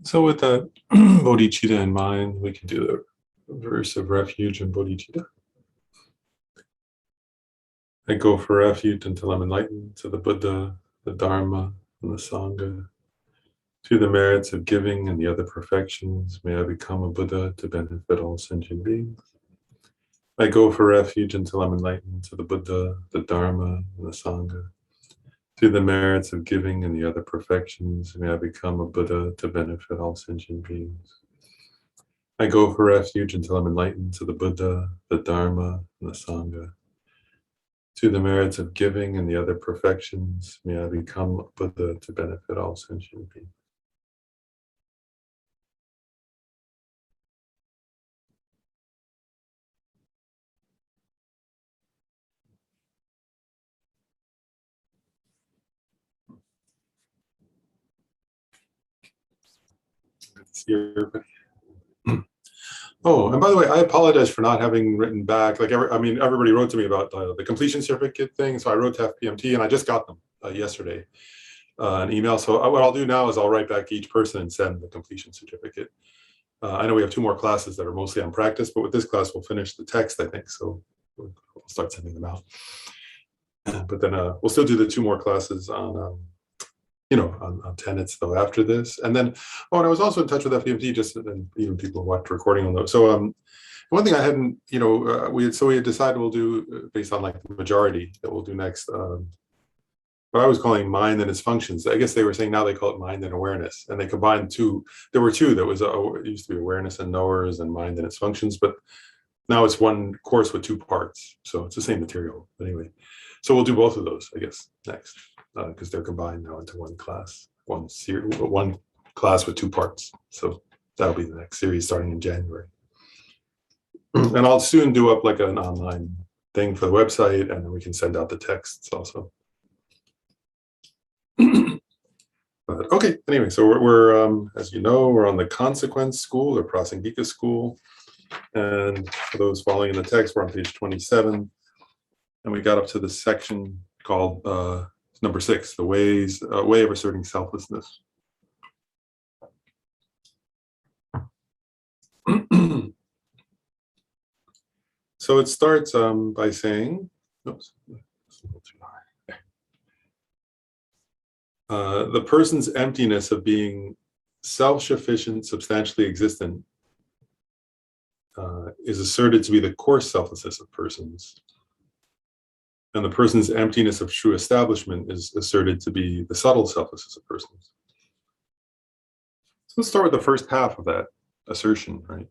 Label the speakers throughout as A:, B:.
A: So with that Bodhichitta in mind, we can do the verse of Refuge and Bodhichitta. I go for refuge until I'm enlightened to the Buddha, the Dharma, and the Sangha. Through the merits of giving and the other perfections, may I become a Buddha to benefit all sentient beings. I go for refuge until I'm enlightened to the Buddha, the Dharma, and the Sangha. Through the merits of giving and the other perfections, may I become a Buddha to benefit all sentient beings. I go for refuge until I'm enlightened to the Buddha, the Dharma, and the Sangha. Through the merits of giving and the other perfections, may I become a Buddha to benefit all sentient beings. Good to see everybody. Oh, and by the way, I apologize for not having written back. Everybody wrote to me about the completion certificate thing, so I wrote to FPMT, and I just got them yesterday, an email. So what I'll do now is I'll write back to each person and send the completion certificate. I know we have 2 more classes that are mostly on practice, but with this class, we'll finish the text, I think. So we'll start sending them out. But then we'll still do the 2 more classes on Tenets though after this. And then, and I was also in touch with FDMT, and even people who watched the recording on those. So one thing I hadn't, we had decided we'll do based on like the majority that we'll do next, what I was calling mind and its functions. I guess they were saying now they call it mind and awareness, and they combined 2. There were 2. That was it used to be awareness and knowers and mind and its functions, but now it's one course with 2 parts. So it's the same material. But anyway, so we'll do both of those, I guess, next. Because they're combined now into one class, one class with 2 parts. So that'll be the next series starting in January. And I'll soon do up like an online thing for the website, and then we can send out the texts also. But okay, anyway, so we're as you know, we're on the consequence school or Prasangika school. And for those following in the text, we're on page 27. And we got up to the section called number 6, the way of asserting selflessness. So it starts by saying, oops, the person's emptiness of being self-sufficient, substantially existent, is asserted to be the coarse selflessness of persons. And the person's emptiness of true establishment is asserted to be the subtle selflessness of persons. So let's start with the first half of that assertion, right?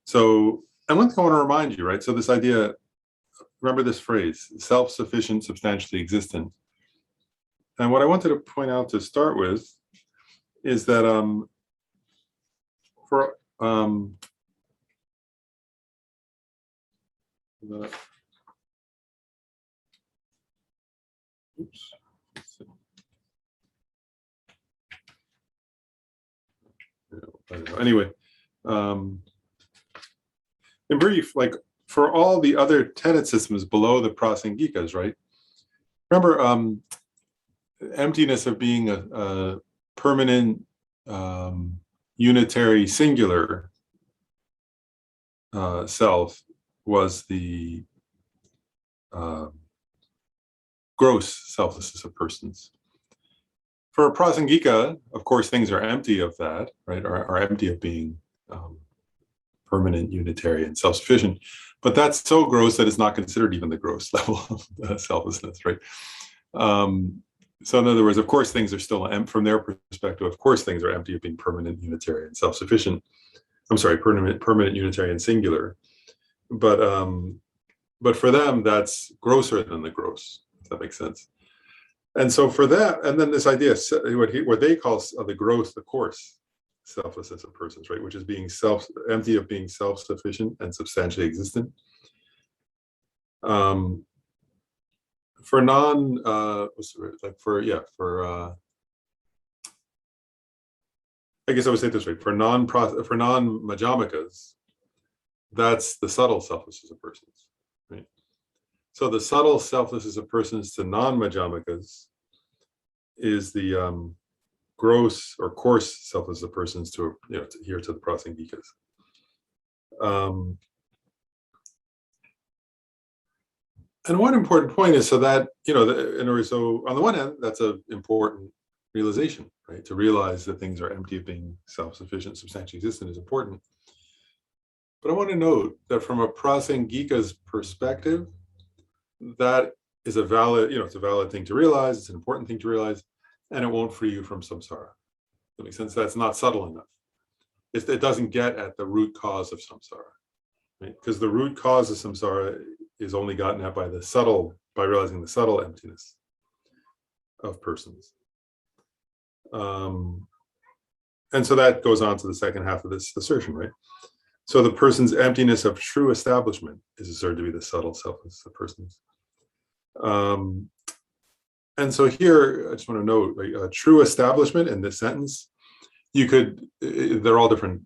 A: So, and one thing I want to remind you, right? So this idea, remember this phrase, self-sufficient, substantially existent. And what I wanted to point out to start with is that oops. I don't know. Anyway, in brief, like for all the other tenet systems below the Prasangikas, right? Remember, emptiness of being a permanent, unitary, singular self was the gross selflessness of persons. For a Prasangika, of course, things are empty of that, right? Are empty of being permanent, unitary, and self-sufficient. But that's so gross that it's not considered even the gross level of selflessness, right? So in other words, of course, things are still empty from their perspective. Of course, things are empty of being permanent, unitary, and self-sufficient. I'm sorry, permanent, unitary, and singular. But for them, that's grosser than the gross, if that makes sense. And so for that, and then this idea, what they call the gross, the coarse selflessness of persons, right, which is being empty of being self-sufficient and substantially existent. For non, I guess I would say it this way: for non-Majjhimikas, that's the subtle selflessness of persons, right? So the subtle selflessness of persons to non-Majjhimikas is the gross or coarse selfless of persons to, to here to the Prasangikas. And one important point is so that, in other words, so on the one hand, that's an important realization, right? To realize that things are empty of being self-sufficient, substantially existent is important. But I want to note that from a Prasangika's perspective, that is a valid, it's a valid thing to realize, it's an important thing to realize, and it won't free you from samsara. That makes sense? That's not subtle enough. It doesn't get at the root cause of samsara, right? Because the root cause of samsara is only gotten at by realizing the subtle emptiness of persons. And so that goes on to the second half of this assertion, right? So the person's emptiness of true establishment is asserted to be the subtle selflessness of persons. And so here, I just want to note, like, true establishment in this sentence, they're all different.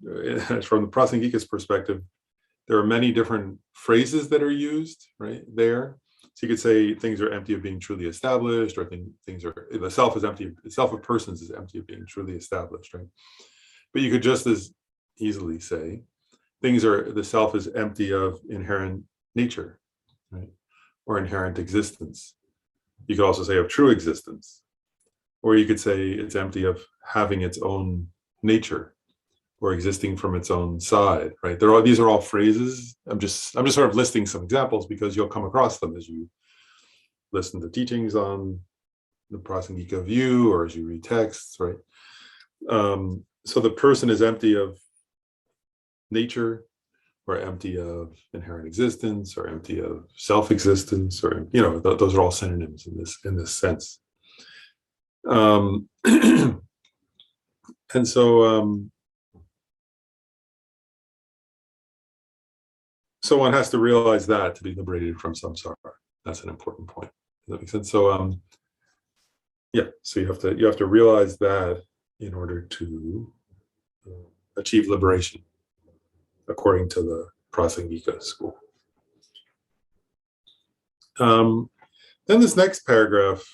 A: From the Prasangika's perspective, there are many different phrases that are used right there. So you could say things are empty of being truly established, or the self is empty, the self of persons is empty of being truly established, right? But you could just as easily say the self is empty of inherent nature, right? Or inherent existence. You could also say of true existence. Or you could say it's empty of having its own nature or existing from its own side, right? These are all phrases. I'm just sort of listing some examples because you'll come across them as you listen to teachings on the Prasangika view or as you read texts, right? So the person is empty of nature, or empty of inherent existence, or empty of self-existence, or those are all synonyms in this sense. And so so one has to realize that to be liberated from samsara. That's an important point. Does that make sense? So so you have to realize that in order to achieve liberation, according to the Prasangika school. Then this next paragraph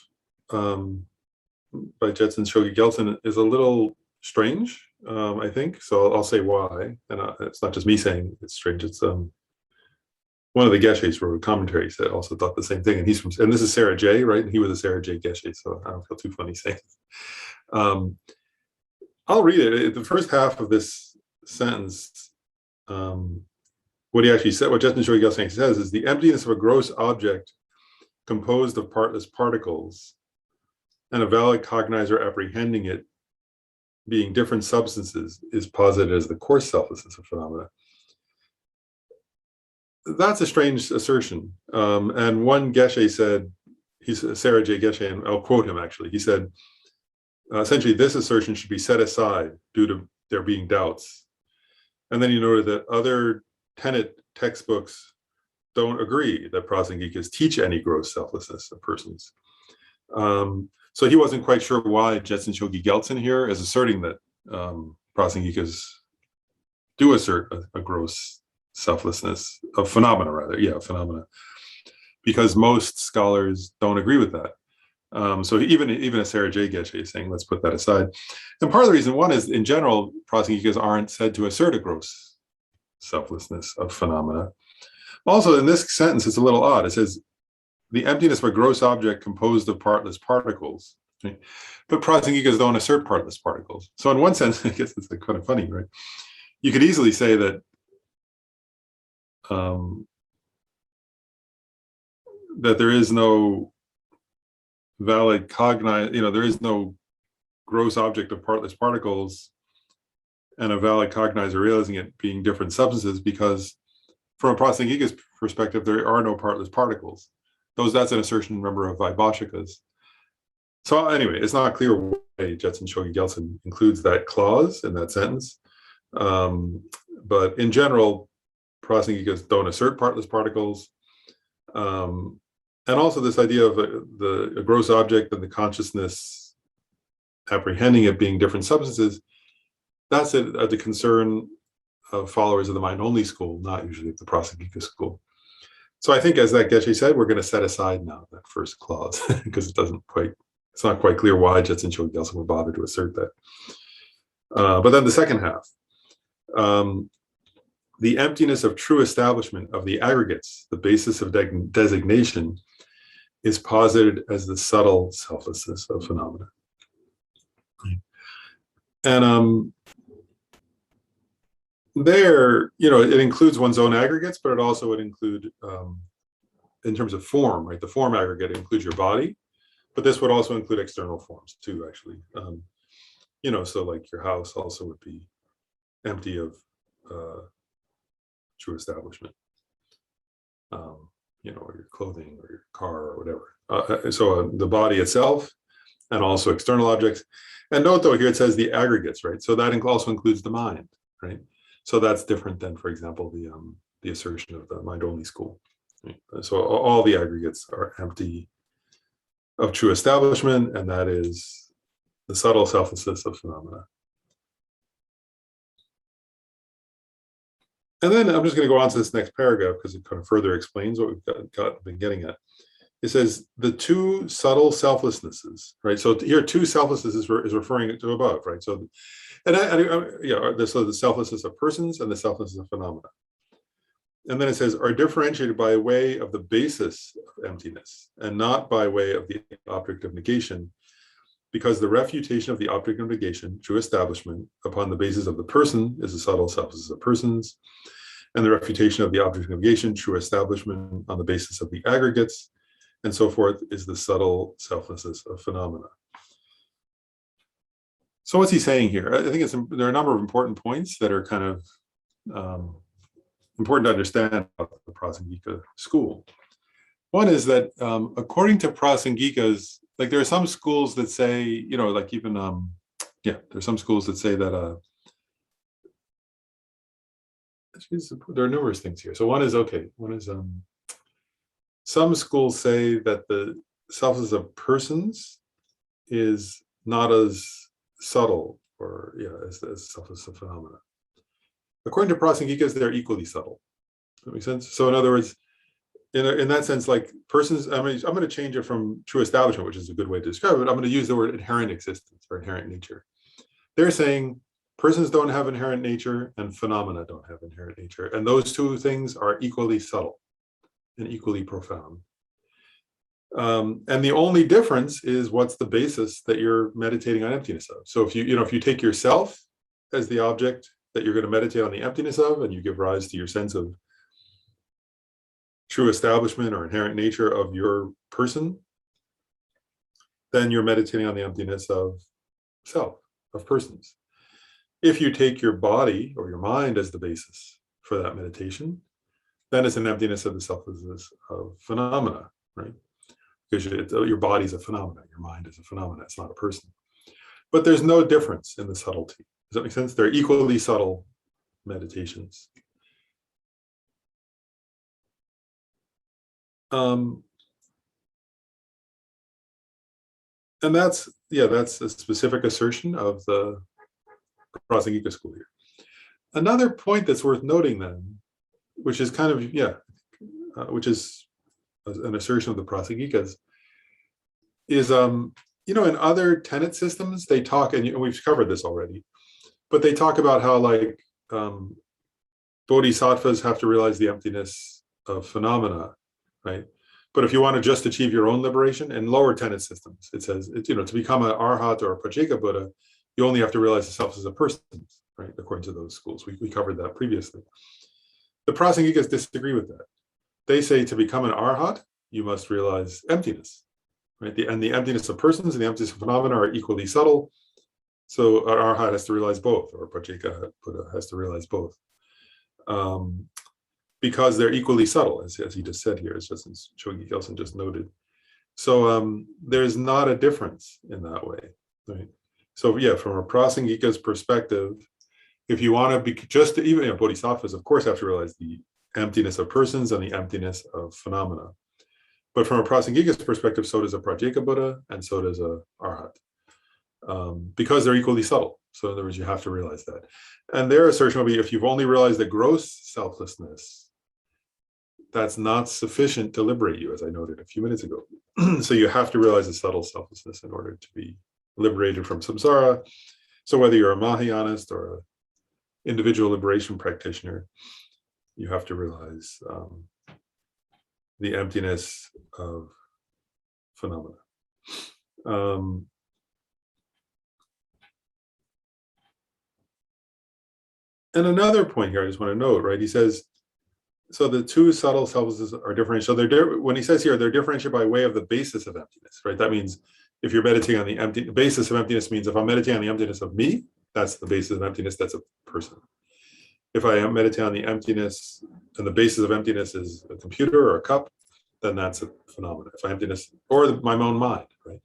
A: by Jetsun Shogi Gelsen is a little strange, I think. So I'll say why. And it's not just me saying it's strange. It's one of the Geshes wrote a commentary that also thought the same thing. And and this is Sarah J, right? And he was a Sarah J Geshe, so I don't feel too funny saying it. I'll read it. The first half of this sentence, what he actually said, what Jetsun Shogi Gelsen says is the emptiness of a gross object composed of partless particles and a valid cognizer apprehending it being different substances is posited as the coarse selflessness of phenomena. That's a strange assertion. And one Geshe said, he's Sarah J. Geshe, and I'll quote him actually. He said, essentially, this assertion should be set aside due to there being doubts. And then he noted that other tenet textbooks don't agree that Prasangikas teach any gross selflessness of persons. So he wasn't quite sure why Jetsun Shogi Gelsen here is asserting that Prasangikas do assert a gross selflessness of phenomena, phenomena, because most scholars don't agree with that. So even a Sarah J. Geshe is saying, let's put that aside. And part of the reason, one is, in general, Prasangikas aren't said to assert a gross selflessness of phenomena. Also, in this sentence, it's a little odd. It says, the emptiness of a gross object composed of partless particles. Right? But Prasangikas don't assert partless particles. So in one sense, I guess it's kind of funny, right? You could easily say that that there is no valid there is no gross object of partless particles and a valid cognizer realizing it being different substances, because from a Prasangika's perspective, there are no partless particles. That's an assertion, remember, of Vaibhashikas. So anyway, it's not clear why Jetsun Shogi Gelsen includes that clause in that sentence. But in general, Prasangikas don't assert partless particles. And also this idea of a gross object and the consciousness apprehending it being different substances, that's at the concern of followers of the mind-only school, not usually of the Prasangika school. So I think, as that Geshe said, we're going to set aside now that first clause because it doesn't quite It's not quite clear why Jetson Chogi also would bother to assert that. But then the second half, the emptiness of true establishment of the aggregates, the basis of designation, is posited as the subtle selflessness of phenomena. And there, it includes one's own aggregates, but it also would include, in terms of form, right? The form aggregate includes your body, but this would also include external forms too, actually. So like your house also would be empty of true establishment, or your clothing or your car or whatever. So the body itself and also external objects. And note though, here it says the aggregates, right? So that also includes the mind, right? So that's different than, for example, the assertion of the mind-only school. Right? So all the aggregates are empty of true establishment, and that is the subtle selflessness of phenomena. And then I'm just going to go on to this next paragraph because it kind of further explains what we've been getting at. It says the two subtle selflessnesses, right? So here, two selflessnesses is referring to above, right? So, so the selflessness of persons and the selflessness of phenomena. And then it says are differentiated by way of the basis of emptiness and not by way of the object of negation, because the refutation of the object of negation, true establishment, upon the basis of the person is the subtle selflessness of persons, and the refutation of the object of negation, true establishment, on the basis of the aggregates, and so forth, is the subtle selflessness of phenomena. So what's he saying here? I think there are a number of important points that are kind of important to understand about the Prasangika school. One is that according to Prasangikas, like there are some schools that say, like even, there's some schools that say that, there are numerous things here. So one is, some schools say that the selflessness of persons is not as subtle or, as selflessness of phenomena. According to Prasangikas, they're equally subtle. Does that make sense? So in other words, in that sense, like persons, I'm going to change it from true establishment, which is a good way to describe it. I'm going to use the word inherent existence or inherent nature. They're saying persons don't have inherent nature and phenomena don't have inherent nature. And those two things are equally subtle and equally profound. And the only difference is what's the basis that you're meditating on emptiness of. So if you take yourself as the object that you're going to meditate on the emptiness of, and you give rise to your sense of true establishment or inherent nature of your person, then you're meditating on the emptiness of self, of persons. If you take your body or your mind as the basis for that meditation, then it's an emptiness of the selflessness of phenomena, right? Because your body is a phenomenon, your mind is a phenomenon, it's not a person. But there's no difference in the subtlety. Does that make sense? They're equally subtle meditations. And that's a specific assertion of the Prasangika school here. Another point that's worth noting then, which is kind of, which is an assertion of the Prasangikas, is, in other tenet systems, they talk, and we've covered this already, but they talk about how like bodhisattvas have to realize the emptiness of phenomena, right? But if you want to just achieve your own liberation, in lower tenet systems, it says, to become an arhat or a Pratyeka Buddha, you only have to realize the self as a person, right? According to those schools. We covered that previously. The Prasangikas disagree with that. They say to become an arhat, you must realize emptiness, right? And the emptiness of persons and the emptiness of phenomena are equally subtle. So an arhat has to realize both, or a Pratyeka Buddha has to realize both. Because they're equally subtle, as he just said here, as Chogi Kelsang just noted. So there's not a difference in that way, right? So from a Prasangika's perspective, if you want to be even bodhisattvas, of course, have to realize the emptiness of persons and the emptiness of phenomena. But from a Prasangika's perspective, so does a Pratyeka Buddha and so does a arhat, because they're equally subtle. So in other words, you have to realize that. And their assertion will be, if you've only realized the gross selflessness, that's not sufficient to liberate you, as I noted a few minutes ago. So you have to realize the subtle selflessness in order to be liberated from samsara. So whether you're a Mahayanist or an individual liberation practitioner, you have to realize the emptiness of phenomena. And another point here I just want to note, right? He says, so the two subtle selflessnesses are different. So when he says here, they're differentiated by way of the basis of emptiness, right? That means if you're meditating on the basis of emptiness means if I'm meditating on the emptiness of me, that's the basis of emptiness, that's a person. If I am meditating on the emptiness and the basis of emptiness is a computer or a cup, then that's a phenomenon. If I emptiness, or my own mind, right?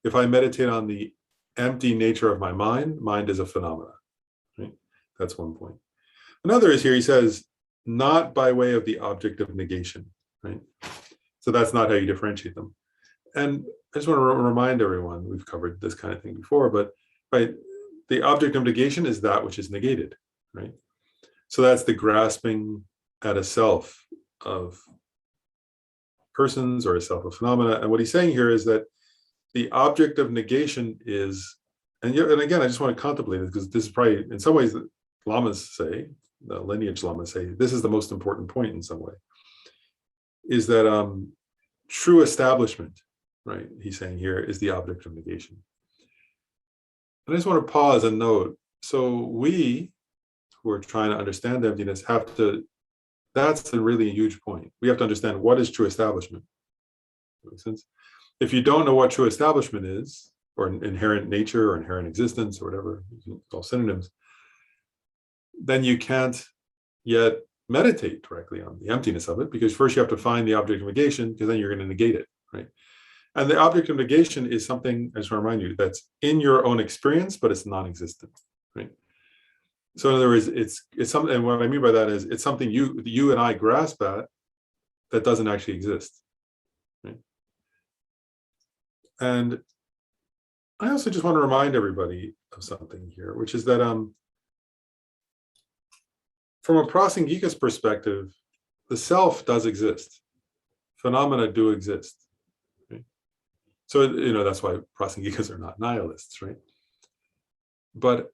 A: If I meditate on the empty nature of my mind, mind is a phenomenon, right? That's one point. Another is here, he says, not by way of the object of negation, right? So that's not how you differentiate them. And I just want to remind everyone, we've covered this kind of thing before, but right, the object of negation is that which is negated, right? So that's the grasping at a self of persons or a self of phenomena. And what he's saying here is that the object of negation is, and again, I just want to contemplate this because this is probably, in some ways, the lamas say, the lineage lamas say, this is the most important point in some way, is that true establishment, right, he's saying here, is the object of negation. And I just want to pause and note, so we who are trying to understand emptiness have to, that's a really huge point. We have to understand what is true establishment. Makes sense? If you don't know what true establishment is, or inherent nature or inherent existence or whatever, all synonyms, then you can't yet meditate directly on the emptiness of it, because first you have to find the object of negation, because then you're going to negate it, right? And the object of negation is something, I just want to remind you, that's in your own experience, but it's non-existent, right? So in other words, it's something, and what I mean by that is it's something you and I grasp at that doesn't actually exist, right? And I also just want to remind everybody of something here, which is that from a Prasangika's perspective, the self does exist. Phenomena do exist. Right? So, that's why Prasangikas are not nihilists, right? But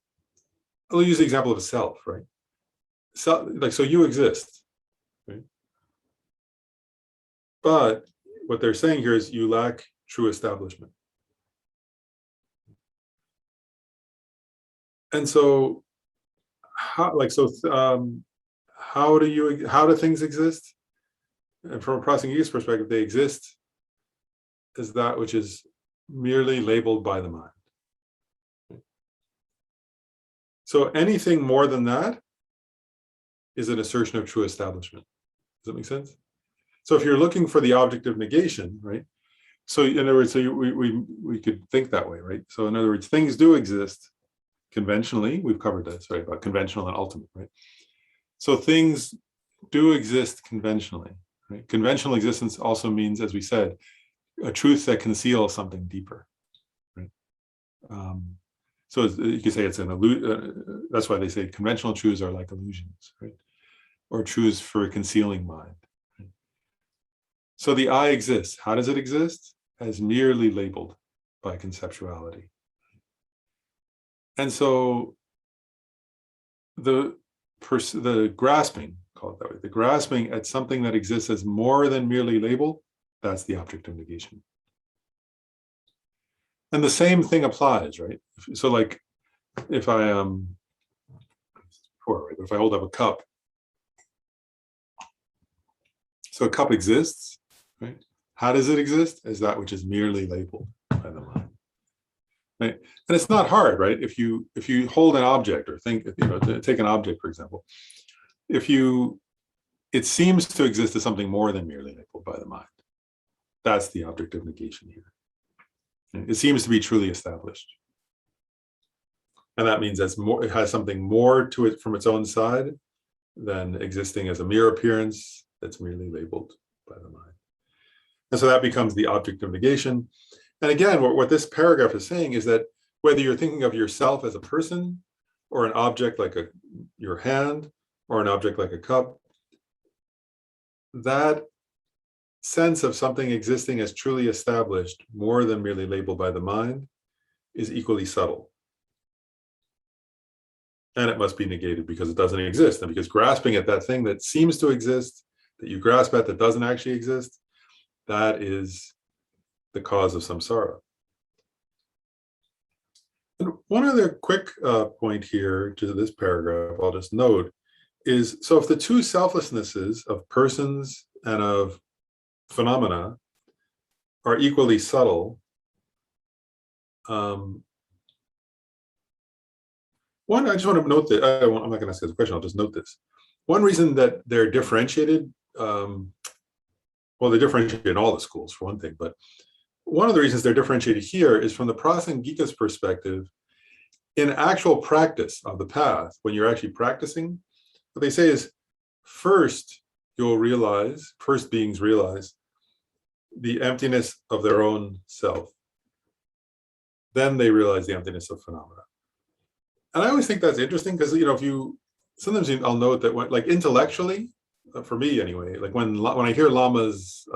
A: I'll use the example of a self, right? So you exist, right? But what they're saying here is you lack true establishment. And so, how do things exist? And from a Prasangika's perspective, they exist as that which is merely labeled by the mind. So anything more than that is an assertion of true establishment. Does that make sense? So if you're looking for the object of negation, right? So in other words, we could think that way, right? So in other words, things do exist conventionally. We've covered this, right? About conventional and ultimate, right? So things do exist conventionally, right? Conventional existence also means, as we said, a truth that conceals something deeper, right? So you could say it's an illusion. That's why they say conventional truths are like illusions, right? Or truths for concealing mind. Right? So the I exists. How does it exist? As merely labeled by conceptuality. And so the grasping, call it that way, the grasping at something that exists as more than merely label, that's the object of negation. And the same thing applies, right? So like if I if I hold up a cup, so a cup exists, right? How does it exist? As that which is merely labeled by the mind. Right? And it's not hard, right? If you hold an object or think, take an object, for example, it seems to exist as something more than merely labeled by the mind. That's the object of negation here. It seems to be truly established. And that means it has something more to it from its own side than existing as a mere appearance that's merely labeled by the mind. And so that becomes the object of negation. And again, what this paragraph is saying is that whether you're thinking of yourself as a person or an object like your hand or an object like a cup, that sense of something existing as truly established, more than merely labeled by the mind, is equally subtle. And it must be negated because it doesn't exist. And because grasping at that thing that seems to exist, that you grasp at that doesn't actually exist, that is the cause of samsara. And one other quick point here to this paragraph, I'll just note, is so if the two selflessnesses of persons and of phenomena are equally subtle, one, I just want to note that, I'm not going to ask this question, I'll just note this. One reason that they're differentiated, well, they're differentiated in all the schools for one thing, but one of the reasons they're differentiated here is from the Prasangika's perspective. In actual practice of the path, when you're actually practicing, what they say is first you'll realize, first beings realize the emptiness of their own self. Then they realize the emptiness of phenomena. And I always think that's interesting because, you know, if you, sometimes I'll note that when, like intellectually, for me anyway, like when I hear Lama's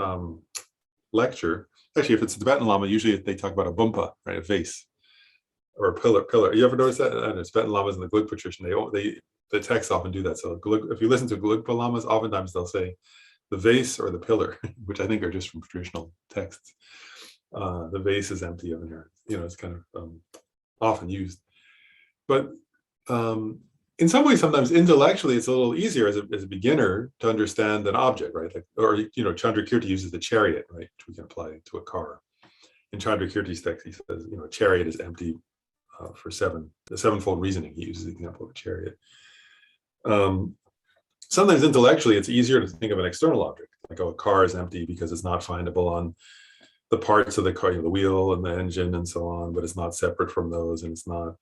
A: lecture, actually if it's a Tibetan Lama, usually they talk about a bumpa, right, a vase or a pillar. You ever notice that? I know Tibetan Lamas and the Glugpa tradition, the texts often do that. So if you listen to Glugpa Lamas, oftentimes they'll say the vase or the pillar, which I think are just from traditional texts. The vase is empty of inherent. You know, it's kind of often used. But in some ways, sometimes intellectually, it's a little easier as a beginner to understand an object, right? Like, or, you know, Chandrakirti uses the chariot, right? Which we can apply to a car. In Chandrakirti's text, he says, you know, a chariot is empty for the sevenfold reasoning. He uses the example of a chariot. Sometimes intellectually, it's easier to think of an external object, like, oh, a car is empty because it's not findable on the parts of the car, you know, the wheel and the engine and so on, but it's not separate from those, and it's not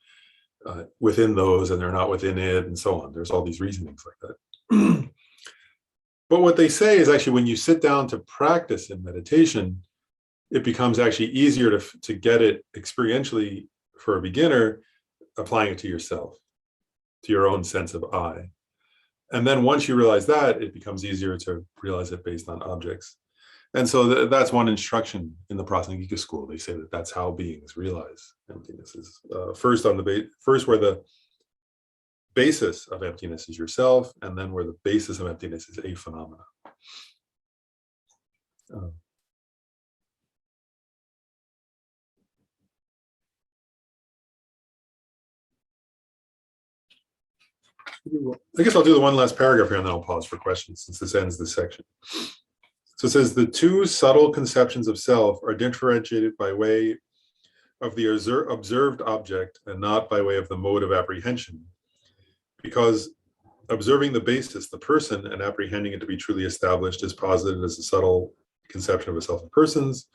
A: within those, and they're not within it, and so on. There's all these reasonings like that. But what they say is actually when you sit down to practice in meditation, it becomes actually easier to get it experientially for a beginner, applying it to yourself, to your own sense of I. And then once you realize that, it becomes easier to realize it based on objects. And so that's one instruction in the Prasangika school. They say that that's how beings realize emptiness is first where the basis of emptiness is yourself, and then where the basis of emptiness is a phenomena. I guess I'll do the one last paragraph here and then I'll pause for questions since this ends this section. So it says, the two subtle conceptions of self are differentiated by way of the observed object and not by way of the mode of apprehension. Because observing the basis, the person, and apprehending it to be truly established is posited as a subtle conception of a self of persons,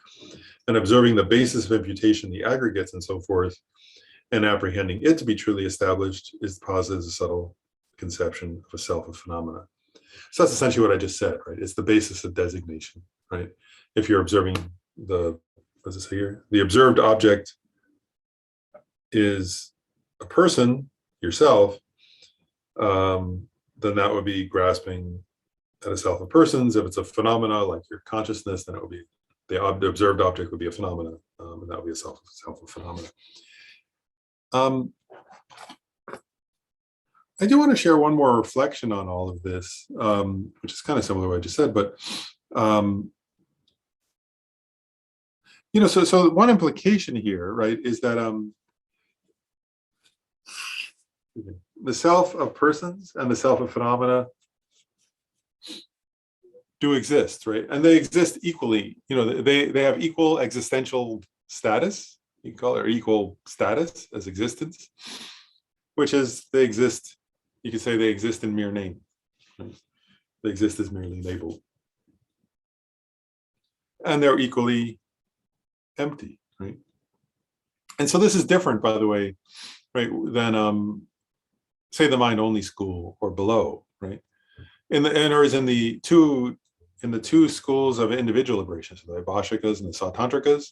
A: and observing the basis of imputation, the aggregates and so forth, and apprehending it to be truly established is posited as a subtle conception of a self of phenomena. So that's essentially what I just said, right? It's the basis of designation, right? If you're observing what does it say here? The observed object is a person, yourself, then that would be grasping at a self of persons. If it's a phenomena like your consciousness, then it would be the observed object would be a phenomena, and that would be a self of phenomena. I do want to share one more reflection on all of this, which is kind of similar to what I just said, but you know, so one implication here, right, is that the self of persons and the self of phenomena do exist, right? And they exist equally. You know, they have equal existential status, you can call it, or equal status as existence, which is they exist. You could say they exist in mere name. Right? They exist as merely labeled. And they're equally empty, right? And so this is different, by the way, right, than say the mind only school or below, right? In the two schools of individual liberation, so the Bodhisattvas and the Sautantrikas,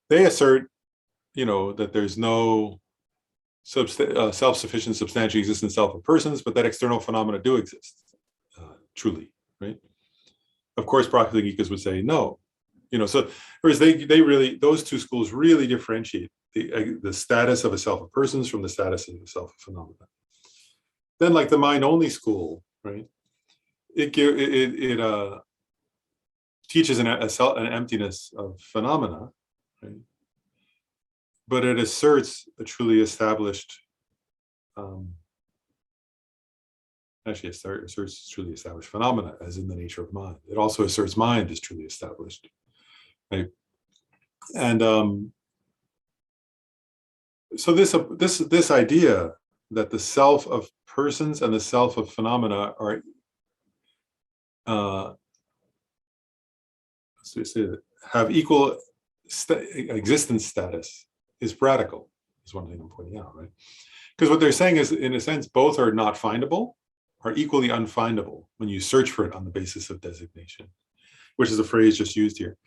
A: they assert, you know, that there's no self-sufficient substantially existent self of persons, but that external phenomena do exist, truly, right? Of course, Prasanghikas would say no. So whereas they really, those two schools really differentiate the status of a self of persons from the status of a self of phenomena. Then, like the mind-only school, right? It teaches an emptiness of phenomena, right? But it asserts a truly established, asserts truly established phenomena as in the nature of mind. It also asserts mind is truly established, right? And so this idea that the self of persons and the self of phenomena are have equal existence status is radical, is one thing I'm pointing out, right? Because what they're saying is, in a sense, both are not findable, are equally unfindable when you search for it on the basis of designation, which is a phrase just used here.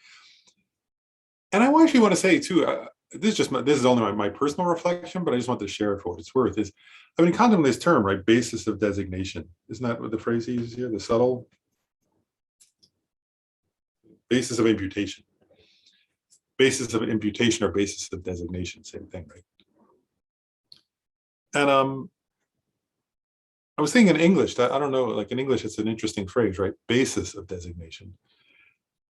A: And I actually want to say too, this is only my personal reflection, but I just want to share it for what it's worth. Is I've been contemplating this term, right? Basis of designation. Isn't that what the phrase he uses here? The subtle basis of imputation. Basis of imputation or basis of designation, same thing, right? And I was thinking in English that, I don't know, like in English, it's an interesting phrase, right? Basis of designation.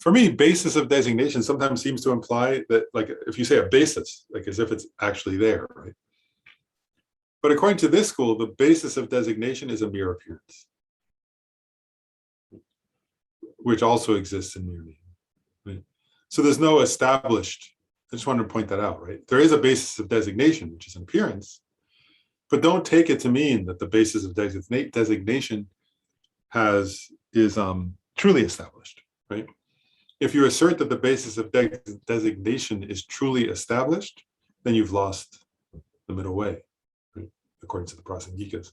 A: For me, basis of designation sometimes seems to imply that, like, if you say a basis, like as if it's actually there, right? But according to this school, the basis of designation is a mere appearance, which also exists in mere name, right? So there's no established, I just wanted to point that out, right? There is a basis of designation, which is an appearance, but don't take it to mean that the basis of designation is truly established, right? If you assert that the basis of designation is truly established, then you've lost the middle way, right? According to the Prasanghikas.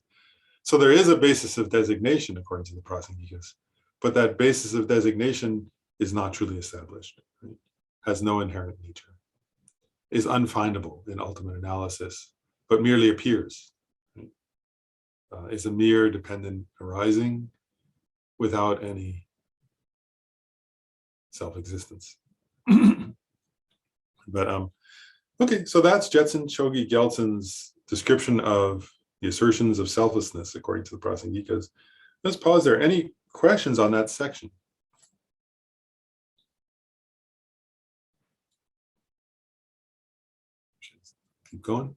A: So there is a basis of designation according to the Prasanghikas, but that basis of designation is not truly established, right? Has no inherent nature, is unfindable in ultimate analysis, but merely appears, right? Is a mere dependent arising without any self-existence. But okay, so that's Jetson Chogi Gyaltsen's description of the assertions of selflessness according to the Prasanghikas. Let's pause there. Any questions on that section? Keep going.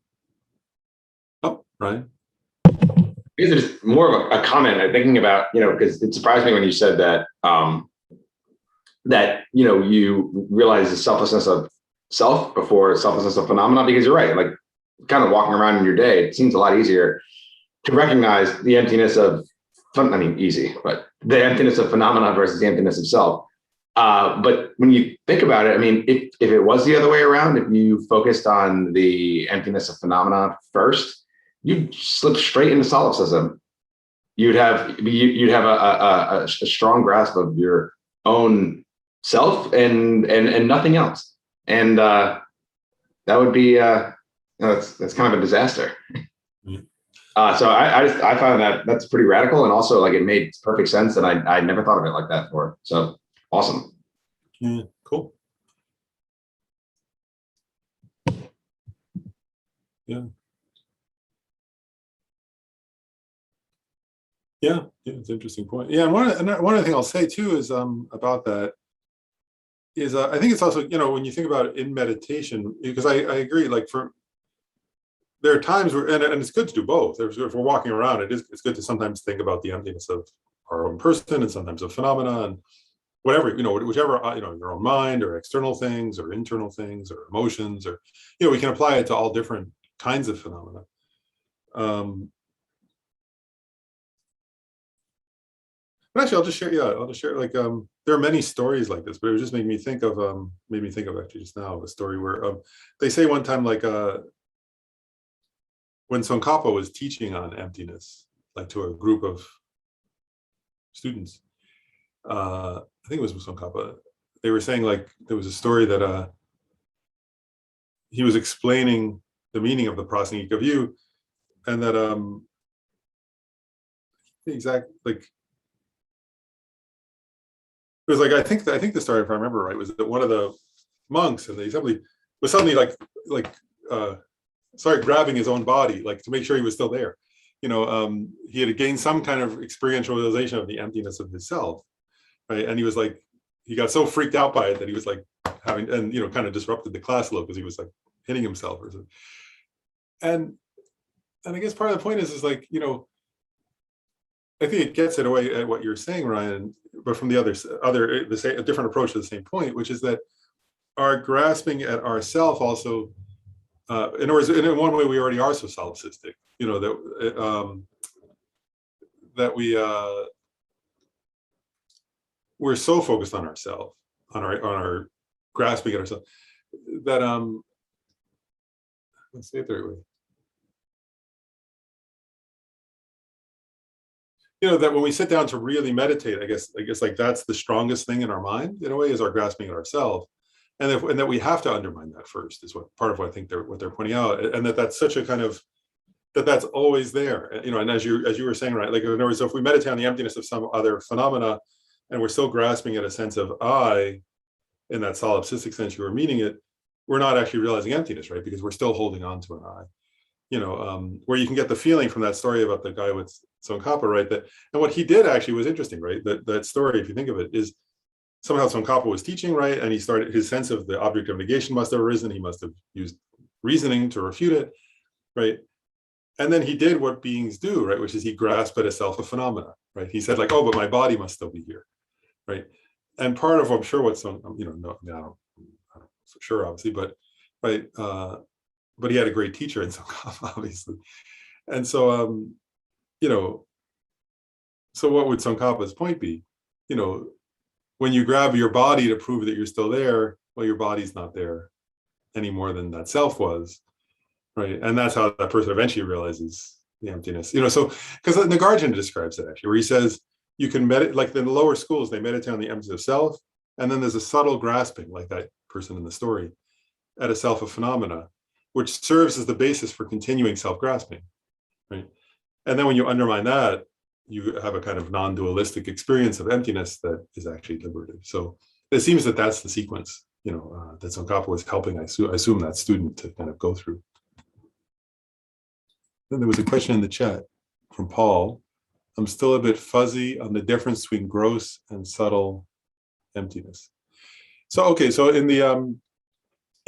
A: Oh, Ryan.
B: I guess it's more of a comment. I'm thinking about, because it surprised me when you said that, you realize the selflessness of self before selflessness of phenomena, because you're right, like kind of walking around in your day, it seems a lot easier to recognize the emptiness of, easy, but the emptiness of phenomena versus the emptiness of self. But when you think about it, if it was the other way around, if you focused on the emptiness of phenomena first, you'd slip straight into solipsism. You'd have a strong grasp of your own self and nothing else, and that would be that's kind of a disaster. So I found that's pretty radical, and also like it made perfect sense, and I never thought of it like that before. So awesome.
A: Yeah, cool. Yeah. Yeah, it's an interesting point. Yeah, and one other thing I'll say too is about that is I think it's also, when you think about it in meditation, because I agree, like there are times where, and it's good to do both. If we're walking around, it's good to sometimes think about the emptiness of our own person and sometimes of phenomena and whatever, whichever, your own mind or external things or internal things or emotions, or, we can apply it to all different kinds of phenomena. But actually, I'll just share, like, there are many stories like this, but it just made me think of actually just now a story where they say one time, like, when Tsongkhapa was teaching on emptiness, like to a group of students, I think it was Tsongkhapa, they were saying, like, there was a story that he was explaining the meaning of the Prasangika view, and that the exact, like, it was like, I think the story, if I remember right, was that one of the monks in the assembly was suddenly like started grabbing his own body, like to make sure he was still there. He had gained some kind of experiential realization of the emptiness of his self, right? And he was like, he got so freaked out by it that he was like having, and kind of disrupted the class a little because he was like hitting himself or something. And I guess part of the point is like, I think it gets in a way at what you're saying, Ryan, but from a different approach to the same point, which is that our grasping at ourself also, in other words, in one way we already are so solipsistic, that we're so focused on ourselves, on our grasping at ourselves, that let's say it the right way. That when we sit down to really meditate, I guess like that's the strongest thing in our mind in a way, is our grasping at ourselves, and that we have to undermine that first, is what part of what I think what they're pointing out, and that's such a kind of that's always there, and as you were saying, right, like in other words, so if we meditate on the emptiness of some other phenomena, and we're still grasping at a sense of I, in that solipsistic sense you were meaning it, we're not actually realizing emptiness, right? Because we're still holding on to an I. Where you can get the feeling from that story about the guy with Tsongkhapa, right? And what he did actually was interesting, right? That story, if you think of it, is somehow Tsongkhapa was teaching, right? And he started, his sense of the object of negation must have arisen. He must have used reasoning to refute it, right? And then he did what beings do, right? Which is he grasped at a self of phenomena, right? He said like, oh, but my body must still be here, right? And part of, I'm sure what's, no, I don't for sure, obviously, but right. But he had a great teacher in Tsongkhapa, obviously. And so, so what would Tsongkhapa's point be? When you grab your body to prove that you're still there, well, your body's not there any more than that self was, right? And that's how that person eventually realizes the emptiness. So, because Nagarjuna describes it actually, where he says, you can meditate, like in the lower schools, they meditate on the emptiness of self, and then there's a subtle grasping, like that person in the story, at a self of phenomena, which serves as the basis for continuing self-grasping, right? And then when you undermine that, you have a kind of non-dualistic experience of emptiness that is actually liberative. So it seems that that's the sequence, that Tsongkhapa was helping, I assume, that student to kind of go through. Then there was a question in the chat from Paul. I'm still a bit fuzzy on the difference between gross and subtle emptiness. So, okay, so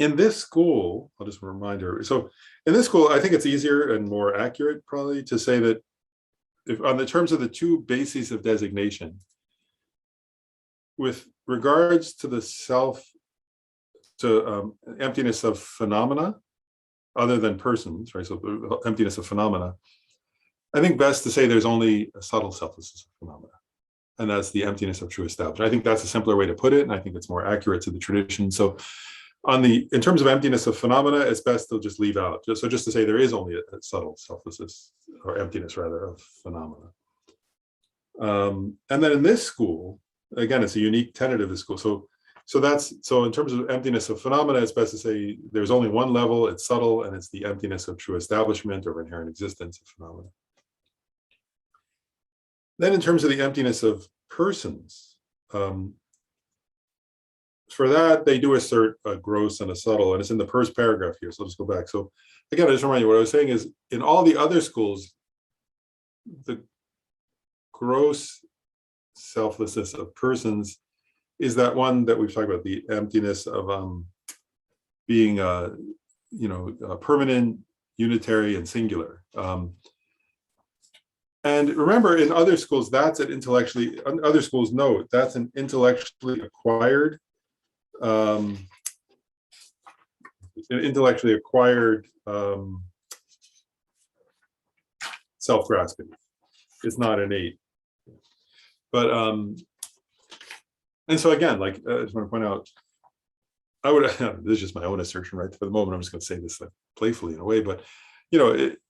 A: in this school, I'll just remind her. So in this school, I think it's easier and more accurate probably to say that if on the terms of the two bases of designation, with regards to the emptiness of phenomena, other than persons, right? So the emptiness of phenomena, I think best to say there's only a subtle selflessness of phenomena, and that's the emptiness of true establishment. I think that's a simpler way to put it, and I think it's more accurate to the tradition. So in terms of emptiness of phenomena, it's best to just leave out. Just to say there is only a subtle selflessness, or emptiness rather, of phenomena. And then in this school, again, it's a unique tenet of the school. So in terms of emptiness of phenomena, it's best to say there's only one level, it's subtle, and it's the emptiness of true establishment or inherent existence of phenomena. Then in terms of the emptiness of persons, for that, they do assert a gross and a subtle, and it's in the first paragraph here, so I'll just go back. So again, I just remind you, what I was saying is, in all the other schools, the gross selflessness of persons is that one that we've talked about, the emptiness of being, permanent, unitary, and singular. And remember, in other schools, that's an intellectually, other schools know that's an intellectually acquired, self-grasping. It's not innate. But and so again, like I just want to point out, I would this is just my own assertion, right? For the moment, I'm just going to say this like playfully in a way, but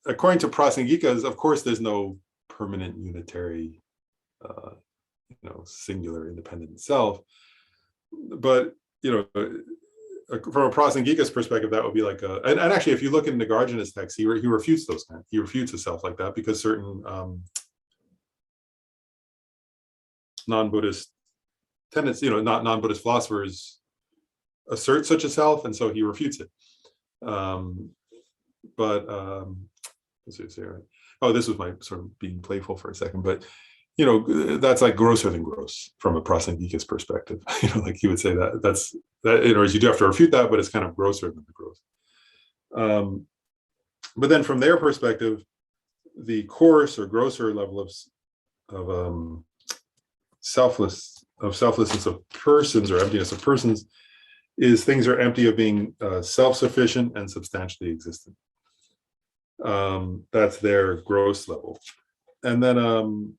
A: according to Prasangikas, of course, there's no permanent, unitary, singular, independent self. But from a Prasangika's perspective, that would be like and actually, if you look in Nagarjuna's text, he refutes those kind. He refutes a self like that because certain non-Buddhist tenets, not non-Buddhist philosophers assert such a self, and so he refutes it. Let's see, right? Oh, this was my sort of being playful for a second, but that's like grosser than gross from a Prasangika's perspective. Like he would say that's that. In other words, you do have to refute that, but it's kind of grosser than the gross. But then from their perspective, the coarse or grosser level of selflessness of persons, or emptiness of persons, is things are empty of being self-sufficient and substantially existent. That's their gross level. And then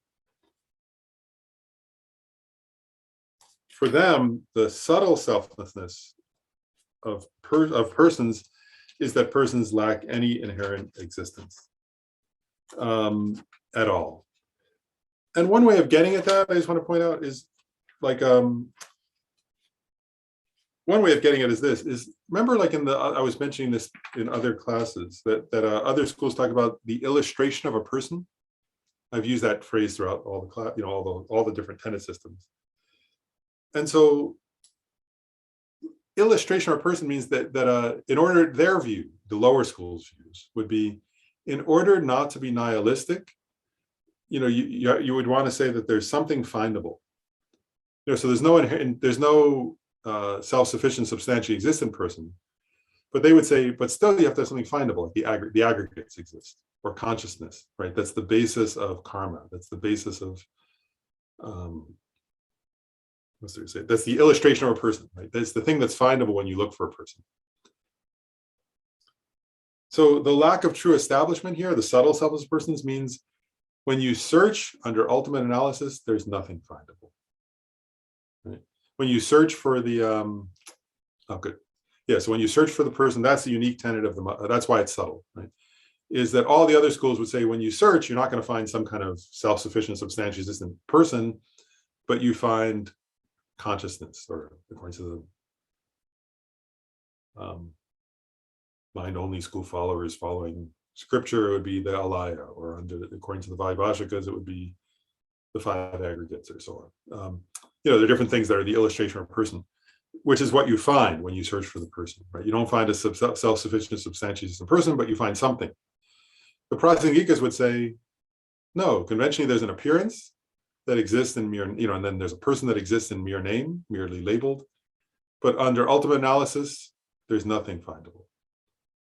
A: for them, the subtle selflessness of persons is that persons lack any inherent existence at all. And one way of getting at that, I just want to point out, is like one way of getting it is this: is remember, like I was mentioning this in other classes, that other schools talk about the illustration of a person. I've used that phrase throughout all the class, all the different tenet systems. And so illustration of a person means that in order, their view, the lower school's views, would be, in order not to be nihilistic, you would want to say that there's something findable. So there's no self-sufficient, substantially existent person, but they would say, but still you have to have something findable, like the aggregates exist, or consciousness, right? That's the basis of karma. That's the basis of what's there to say? That's the illustration of a person, right? That's the thing that's findable when you look for a person. So the lack of true establishment here, the subtle selfless persons, means when you search under ultimate analysis, there's nothing findable. Right? When you search for the so when you search for the person, that's the unique tenet of that's why it's subtle, right? Is that all the other schools would say, when you search, you're not going to find some kind of self-sufficient, substantially existent person, but you find consciousness, or according to the mind-only school followers following scripture, it would be the alaya, or according to the Vaibhashikas, it would be the five aggregates, or so on. There are different things that are the illustration of a person, which is what you find when you search for the person, right? You don't find a self-sufficient, substantially existent person, but you find something. The Prasangikas would say, no, conventionally there's an appearance that exists in mere, and then there's a person that exists in mere name, merely labeled. But under ultimate analysis, there's nothing findable.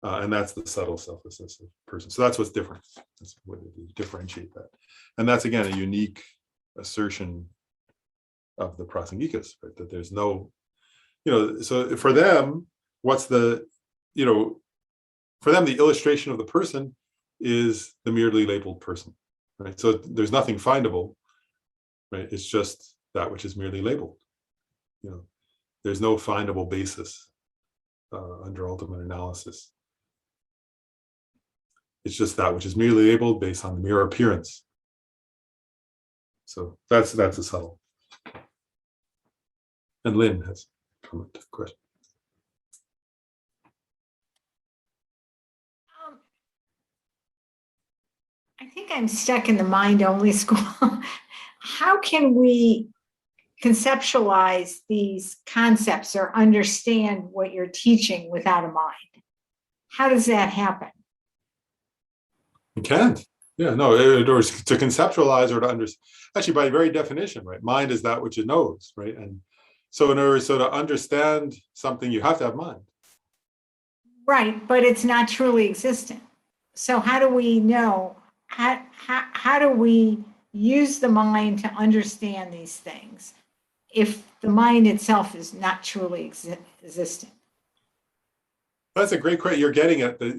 A: And that's the subtle selflessness of person. So that's what's different. That's what you differentiate that. And that's, again, a unique assertion of the Prasangikas, right? That there's no, so for them, for them, the illustration of the person is the merely labeled person, right? So there's nothing findable, right? It's just that which is merely labeled. There's no findable basis under ultimate analysis. It's just that which is merely labeled based on the mere appearance. So that's a subtle. And Lynn has a comment, question.
C: I think I'm stuck in the mind-only school. How can we conceptualize these concepts or understand what you're teaching without a mind? How does that happen?
A: You can't. Yeah, no, or to conceptualize or to understand, actually by very definition, right? Mind is that which it knows, right? And so in other words, so to understand something, you have to have mind.
C: Right, but it's not truly existent. So how do we know, how do we use the mind to understand these things if the mind itself is not truly existent?
A: That's a great question. You're getting at this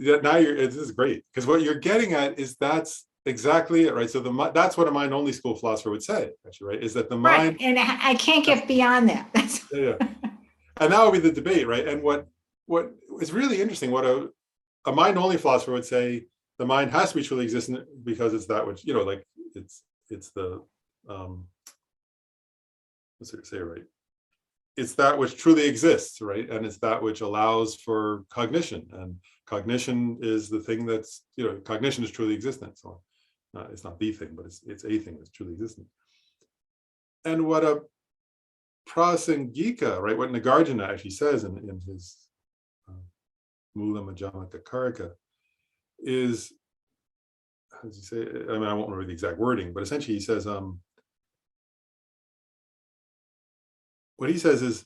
A: is great, because what you're getting at is that's exactly it, right? So that's what a mind-only school philosopher would say, actually, right? Is that the mind,
C: right? And I can't get beyond that. That's
A: yeah. And that would be the debate, right? And what is really interesting, what a mind-only philosopher would say, the mind has to be truly existent because it's that which, like it's the what's it say, right? It's that which truly exists, right? And it's that which allows for cognition. And cognition is the thing that's, cognition is truly existent. So it's not the thing, but it's a thing that's truly existent. And what Prasangika, right, what Nagarjuna actually says in his Mula Majjhimaka Karika is, how does he say, I mean, I won't remember the exact wording, but essentially he says, what he says is,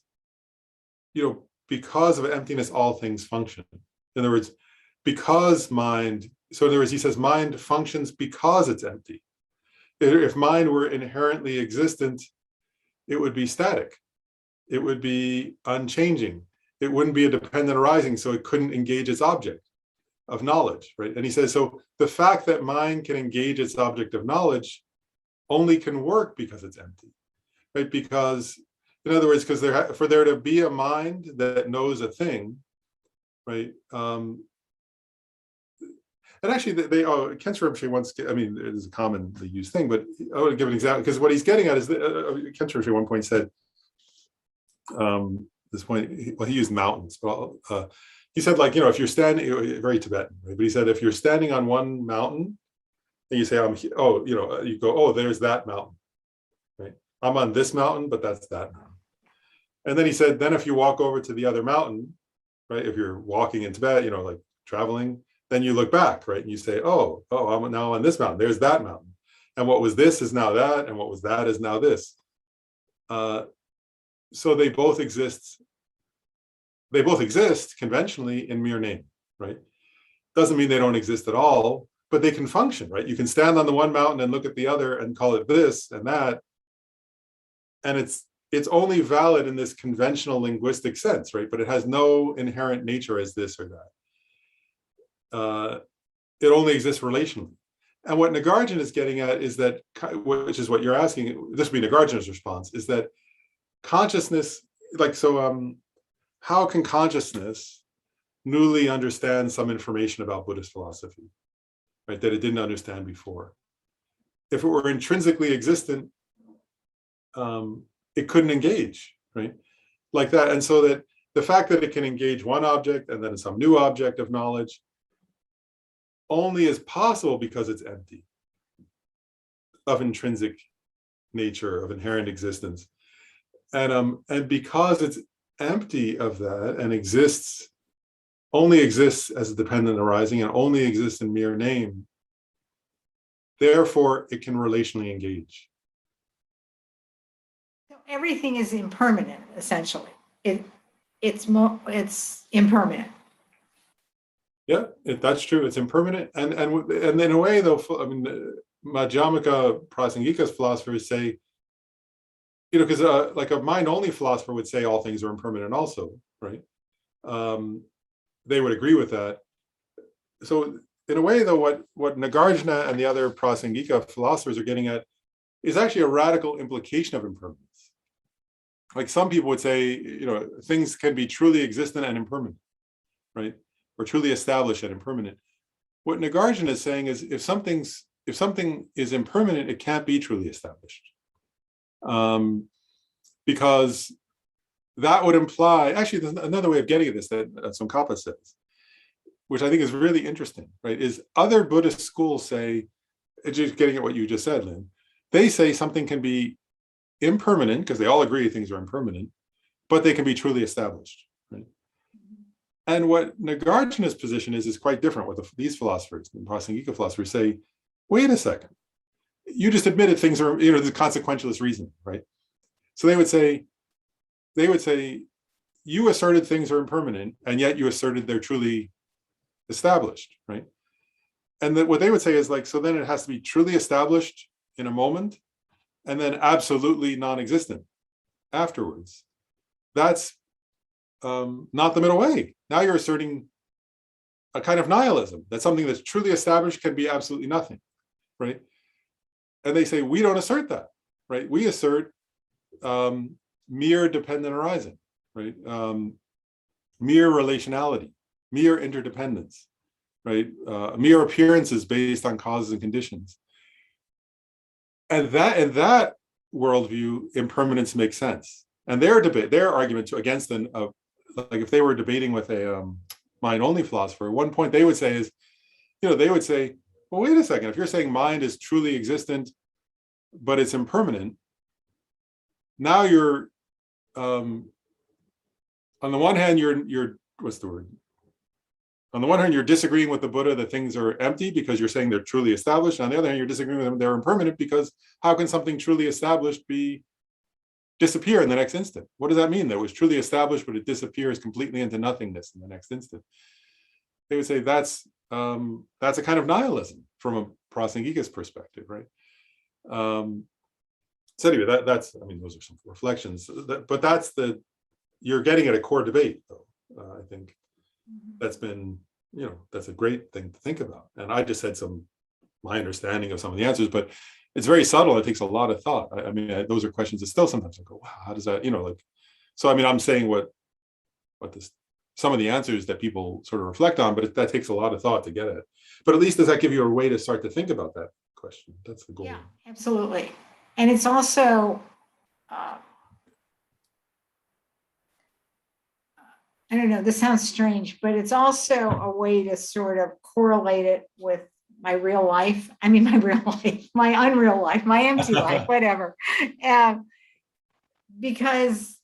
A: because of emptiness, all things function. In other words, because mind, so in other words, he says mind functions because it's empty. If mind were inherently existent, it would be static. It would be unchanging. It wouldn't be a dependent arising, so it couldn't engage its object of knowledge, right? And he says, so the fact that mind can engage its object of knowledge only can work because it's empty, right? Because, in other words, because for there to be a mind that knows a thing, right? And actually, Khenpo Rinpoche once, I mean, it is a commonly used thing, but I want to give an example, because what he's getting at is that Khenpo Rinpoche at one point said, this point, well, he used mountains, but he said, like, if you're standing, very Tibetan, right? But he said, if you're standing on one mountain and you say, you go, oh, there's that mountain, right? I'm on this mountain, but that's that mountain. And then he said, then if you walk over to the other mountain, right? If you're walking in Tibet, like traveling, then you look back, right? And you say, oh, I'm now on this mountain, there's that mountain. And what was this is now that, and what was that is now this. So they both exist conventionally in mere name, right? Doesn't mean they don't exist at all, but they can function, right? You can stand on the one mountain and look at the other and call it this and that. And it's only valid in this conventional linguistic sense, right? But it has no inherent nature as this or that. It only exists relationally. And what Nagarjuna is getting at is that, which is what you're asking, this would be Nagarjuna's response, is that consciousness, how can consciousness newly understand some information about Buddhist philosophy, right, that it didn't understand before? If it were intrinsically existent, it couldn't engage, right, like that. And so that the fact that it can engage one object and then some new object of knowledge only is possible because it's empty of intrinsic nature, of inherent existence. And because it's empty of that and only exists as a dependent arising and only exists in mere name, therefore it can relationally engage.
C: So everything is impermanent, essentially. It's impermanent.
A: Yeah, that's true. It's impermanent, and in a way, though, I mean, Majjhimaka Prasangika's philosophers say, because like a mind-only philosopher would say all things are impermanent also, right? They would agree with that. So in a way, though, what Nagarjuna and the other Prasangika philosophers are getting at is actually a radical implication of impermanence. Like some people would say, things can be truly existent and impermanent, right? Or truly established and impermanent. What Nagarjuna is saying is, if something is impermanent, it can't be truly established. Because that would imply, actually, there's another way of getting at this that Tsongkhapa says, which I think is really interesting, right? Is other Buddhist schools say, just getting at what you just said, Lynn, they say something can be impermanent, because they all agree things are impermanent, but they can be truly established, right? And what Nagarjuna's position is quite different. What these philosophers, the Prasangika philosophers, say, wait a second, you just admitted things are, the consequentialist reasoning, right? So they would say, you asserted things are impermanent, and yet you asserted they're truly established, right? And that what they would say is like, so then it has to be truly established in a moment, and then absolutely non-existent afterwards. That's not the middle way. Now you're asserting a kind of nihilism, that something that's truly established can be absolutely nothing, right? And they say, we don't assert that, right? We assert mere dependent arising, right? Mere relationality, mere interdependence, right? Mere appearances based on causes and conditions. And in that worldview, impermanence makes sense. And their argument against like if they were debating with a mind-only philosopher, at one point they would say is, they would say, well, wait a second, if you're saying mind is truly existent, but it's impermanent, now you're on the one hand, you're what's the word? On the one hand, you're disagreeing with the Buddha that things are empty because you're saying they're truly established. On the other hand, you're disagreeing with them they're impermanent because how can something truly established disappear in the next instant? What does that mean? That it was truly established, but it disappears completely into nothingness in the next instant. They would say that's a kind of nihilism from a Prasangika's perspective, right? So anyway, that's, I mean, those are some reflections, but you're getting at a core debate, though. I think that's been, that's a great thing to think about. And I just had my understanding of some of the answers, but it's very subtle. It takes a lot of thought. I mean, those are questions that still sometimes I go, wow, how does that, so I mean, I'm saying some of the answers that people sort of reflect on, but that takes a lot of thought to get at. But at least does that give you a way to start to think about that question? That's the goal.
C: Yeah, absolutely. And it's also, I don't know, this sounds strange, but it's also a way to sort of correlate it with my real life. I mean, my real life, my unreal life, my empty life, whatever. Because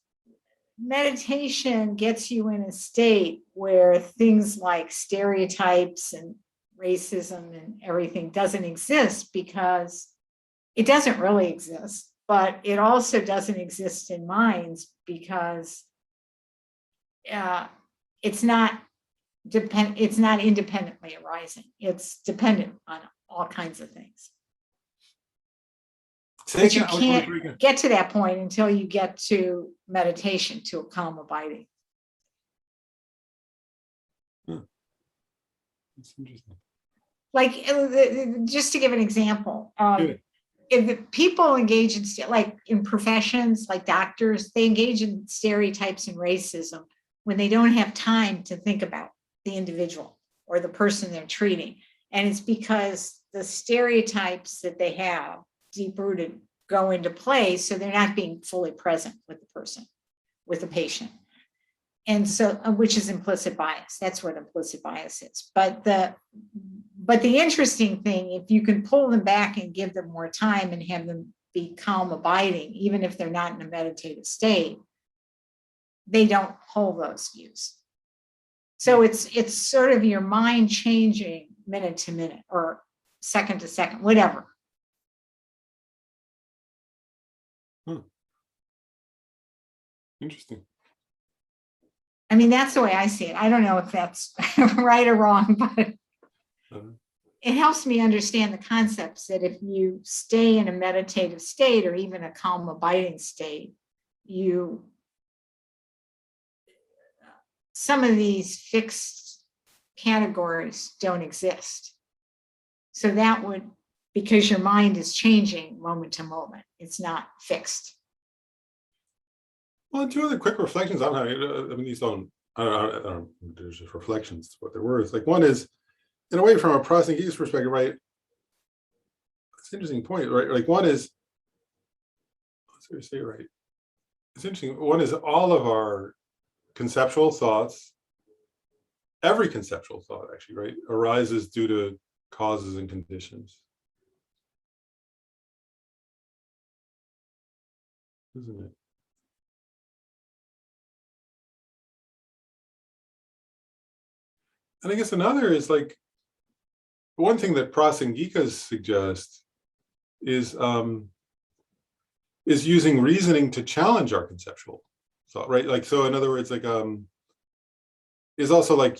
C: meditation gets you in a state where things like stereotypes and racism and everything doesn't exist, because it doesn't really exist, but it also doesn't exist in minds because it's not independently arising. It's dependent on all kinds of things. But you can't get to that point until you get to meditation, to a calm abiding.
A: That's interesting.
C: Like, just to give an example, if the people engage in, like in professions, like doctors, they engage in stereotypes and racism when they don't have time to think about the individual or the person they're treating. And it's because the stereotypes that they have deep-rooted go into play, so they're not being fully present with the person, with the patient. And so, which is implicit bias. That's what implicit bias is. But the interesting thing, if you can pull them back and give them more time and have them be calm abiding, even if they're not in a meditative state, they don't hold those views. So it's sort of your mind changing minute to minute or second to second, whatever.
A: Interesting.
C: I mean, that's the way I see it. I don't know if that's right or wrong, but it helps me understand the concepts that if you stay in a meditative state or even a calm abiding state, some of these fixed categories don't exist. So that would, because your mind is changing moment to moment, it's not fixed.
A: Well, two other quick reflections I'm having. I mean, these don't. I don't. There's just reflections, what they're worth. Like one is, in a way, from a Prasangika's perspective, right? It's an interesting point, right? Like one is, let's say, right? It's interesting. One is all of our conceptual thoughts. Every conceptual thought, actually, right, arises due to causes and conditions, isn't it? And I guess another is like, one thing that Prasangikas suggest is using reasoning to challenge our conceptual thought, right? Like, so in other words, like, is also like,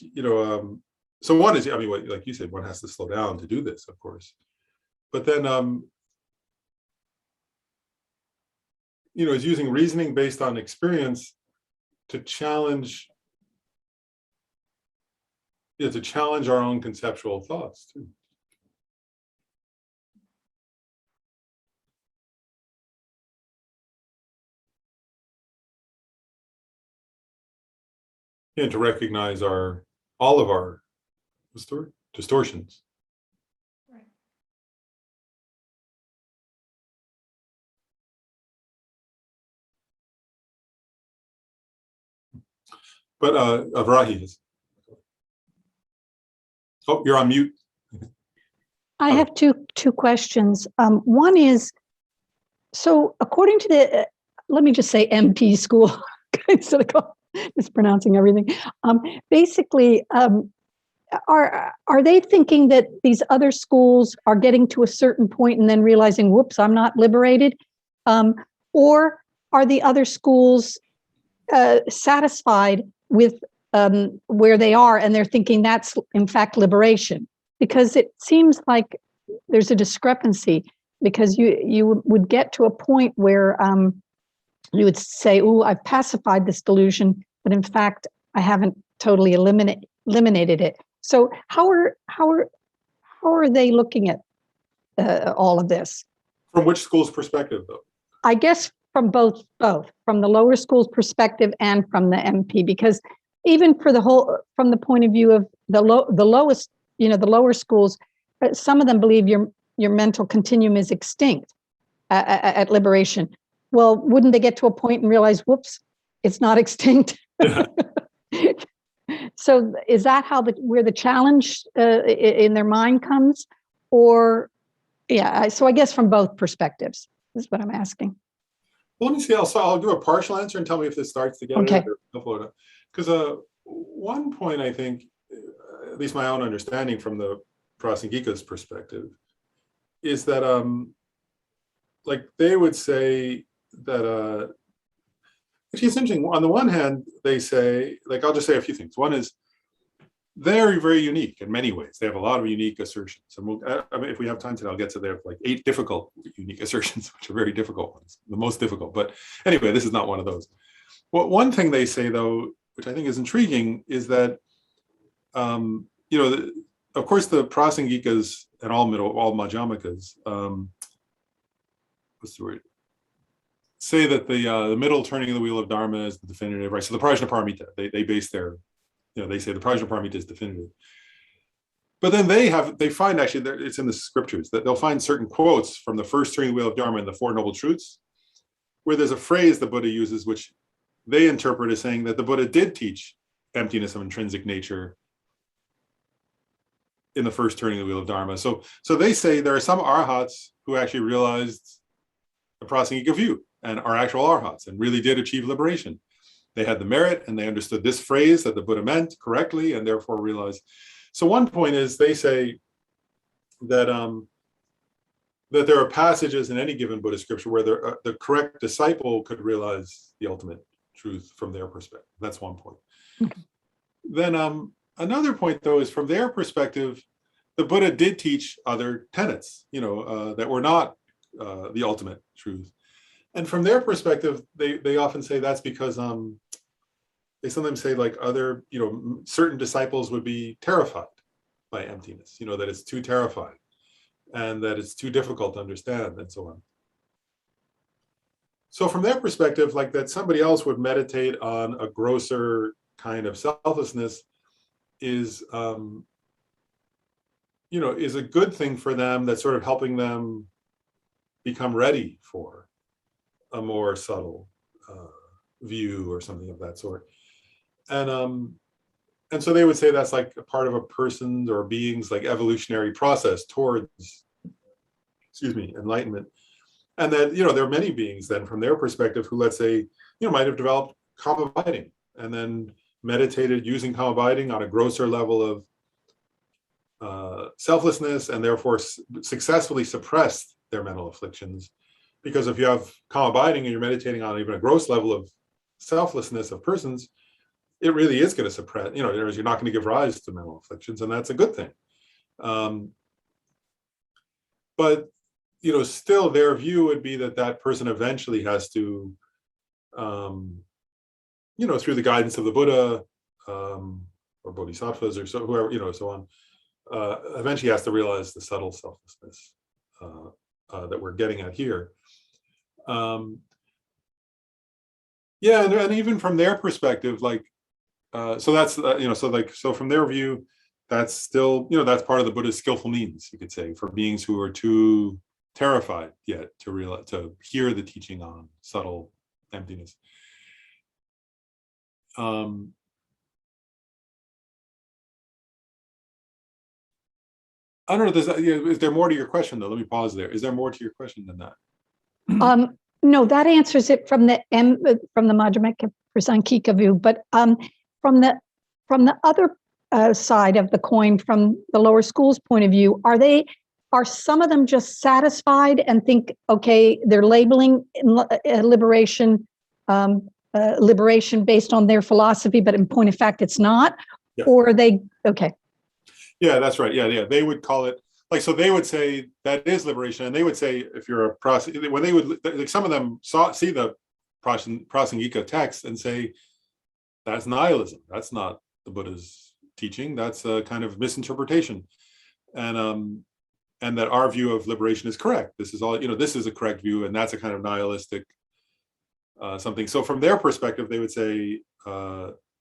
A: so one is, I mean, like you said, one has to slow down to do this, of course. But then, is using reasoning based on experience to challenge our own conceptual thoughts too. And to recognize all of our distortions.
C: Right.
A: But Avrahi is. Oh, you're on mute.
D: I have two questions. One is, so according to let me just say MP school instead of mispronouncing everything. Basically, are they thinking that these other schools are getting to a certain point and then realizing, whoops, I'm not liberated? Or are the other schools satisfied with where they are and they're thinking that's in fact liberation? Because it seems like there's a discrepancy, because you would get to a point where you would say, oh, I've pacified this delusion, but in fact, I haven't totally eliminated it. So how are they looking at all of this?
A: From which school's perspective, though?
D: I guess from both, from the lower school's perspective and from the MP, because even for from the point of view of the lowest, the lower schools, some of them believe your mental continuum is extinct at liberation. Well, wouldn't they get to a point and realize, whoops, it's not extinct?
A: Yeah.
D: So is that where the challenge in their mind comes? Or, yeah, so I guess from both perspectives is what I'm asking.
A: Well, let me see. I'll do a partial answer and tell me if this starts to get
D: Okay.
A: it. Because one point, I think, at least my own understanding from the Prasangika's perspective, is that like they would say that actually it's interesting. On the one hand, they say, like, I'll just say a few things. One is they're very unique in many ways. They have a lot of unique assertions. And I mean, if we have time today, I'll get to their like 8 difficult unique assertions, which are very difficult ones, the most difficult. But anyway, this is not one of those. Well, one thing they say, though, which I think is intriguing, is that, of course, the Prasangikas and all Madhyamikas, what's the word? Say that the middle turning of the wheel of Dharma is the definitive, right? So the Prajnaparamita, they base their, they say the Prajnaparamita is definitive. But then they find, actually, it's in the scriptures, that they'll find certain quotes from the first turning of the wheel of Dharma and the Four Noble Truths, where there's a phrase the Buddha uses, which they interpret as saying that the Buddha did teach emptiness of intrinsic nature in the first turning of the wheel of Dharma. So they say there are some arhats who actually realized the Prasangika view and are actual arhats and really did achieve liberation. They had the merit and they understood this phrase that the Buddha meant correctly and therefore realized. So one point is they say that that there are passages in any given Buddhist scripture where the correct disciple could realize the ultimate truth from their perspective. That's one point. Okay. Then another point, though, is from their perspective, the Buddha did teach other tenets, that were not the ultimate truth. And from their perspective, they often say that's because they sometimes say like other, certain disciples would be terrified by emptiness, that it's too terrifying and that it's too difficult to understand and so on. So from their perspective, like that somebody else would meditate on a grosser kind of selflessness is a good thing for them, that's sort of helping them become ready for a more subtle view or something of that sort. And so they would say that's like a part of a person's or being's like evolutionary process towards, enlightenment. And that, there are many beings then from their perspective who, let's say, might have developed calm abiding and then meditated using calm abiding on a grosser level of selflessness and therefore successfully suppressed their mental afflictions. Because if you have calm abiding and you're meditating on even a gross level of selflessness of persons, it really is going to suppress, you're not going to give rise to mental afflictions, and that's a good thing. But, still their view would be that person eventually has to, through the guidance of the Buddha or Bodhisattvas or so, whoever, so on, eventually has to realize the subtle selflessness that we're getting at here. And even from their perspective, like, so that's, so from their view, that's still, that's part of the Buddha's skillful means, you could say, for beings who are too terrified yet to realize, to hear the teaching on subtle emptiness. I don't know, is there more to your question, though? Let me pause there. Is there more to your question than that?
D: No, that answers it from the Madhyamaka Prasankika view, but from the other side of the coin, from the lower school's point of view, are some of them just satisfied and think, okay, they're labeling liberation based on their philosophy, but in point of fact, it's not?
A: Yeah.
D: Or are they, okay.
A: Yeah, that's right. Yeah. They would call it, like, so they would say that is liberation. And they would say, if you're a when they would, like, some of them see the Prasangika text and say, that's nihilism. That's not the Buddha's teaching. That's a kind of misinterpretation. And that our view of liberation is correct. This is all, this is a correct view, and that's a kind of nihilistic something. So from their perspective, they would say,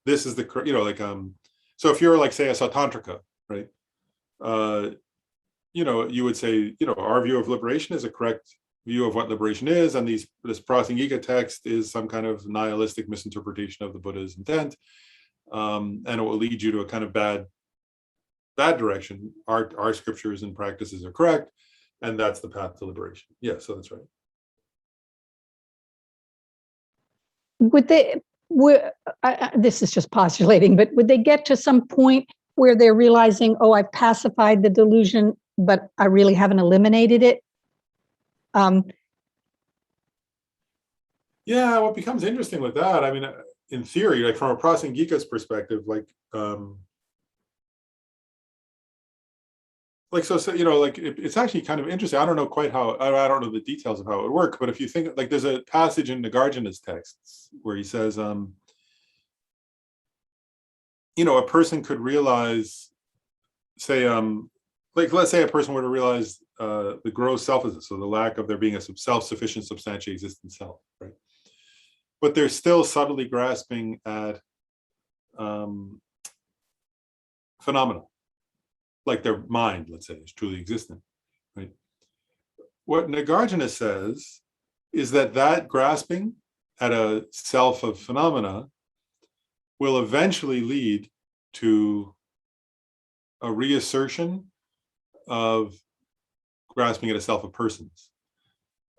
A: this is the, so if you're like, say, a Sautantrika, right? You would say, our view of liberation is a correct view of what liberation is, and this Prasangika text is some kind of nihilistic misinterpretation of the Buddha's intent, and it will lead you to a kind of bad direction. Our scriptures and practices are correct, and that's the path to liberation. Yeah, so that's right.
D: This is just postulating, but would they get to some point where they're realizing, oh, I've pacified the delusion, but I really haven't eliminated it?
A: Yeah, what becomes interesting with that, I mean, in theory, like from a Prasangika's perspective, it's actually kind of interesting. I don't know quite how, I don't know the details of how it would work, but if you think, like, there's a passage in Nagarjuna's texts where he says, a person could realize, say, let's say a person were to realize the gross selflessness, so the lack of there being a self-sufficient, substantially existent self, right? But they're still subtly grasping at phenomena, like their mind, let's say, is truly existent, right? What Nagarjuna says is that grasping at a self of phenomena will eventually lead to a reassertion of grasping at a self of persons.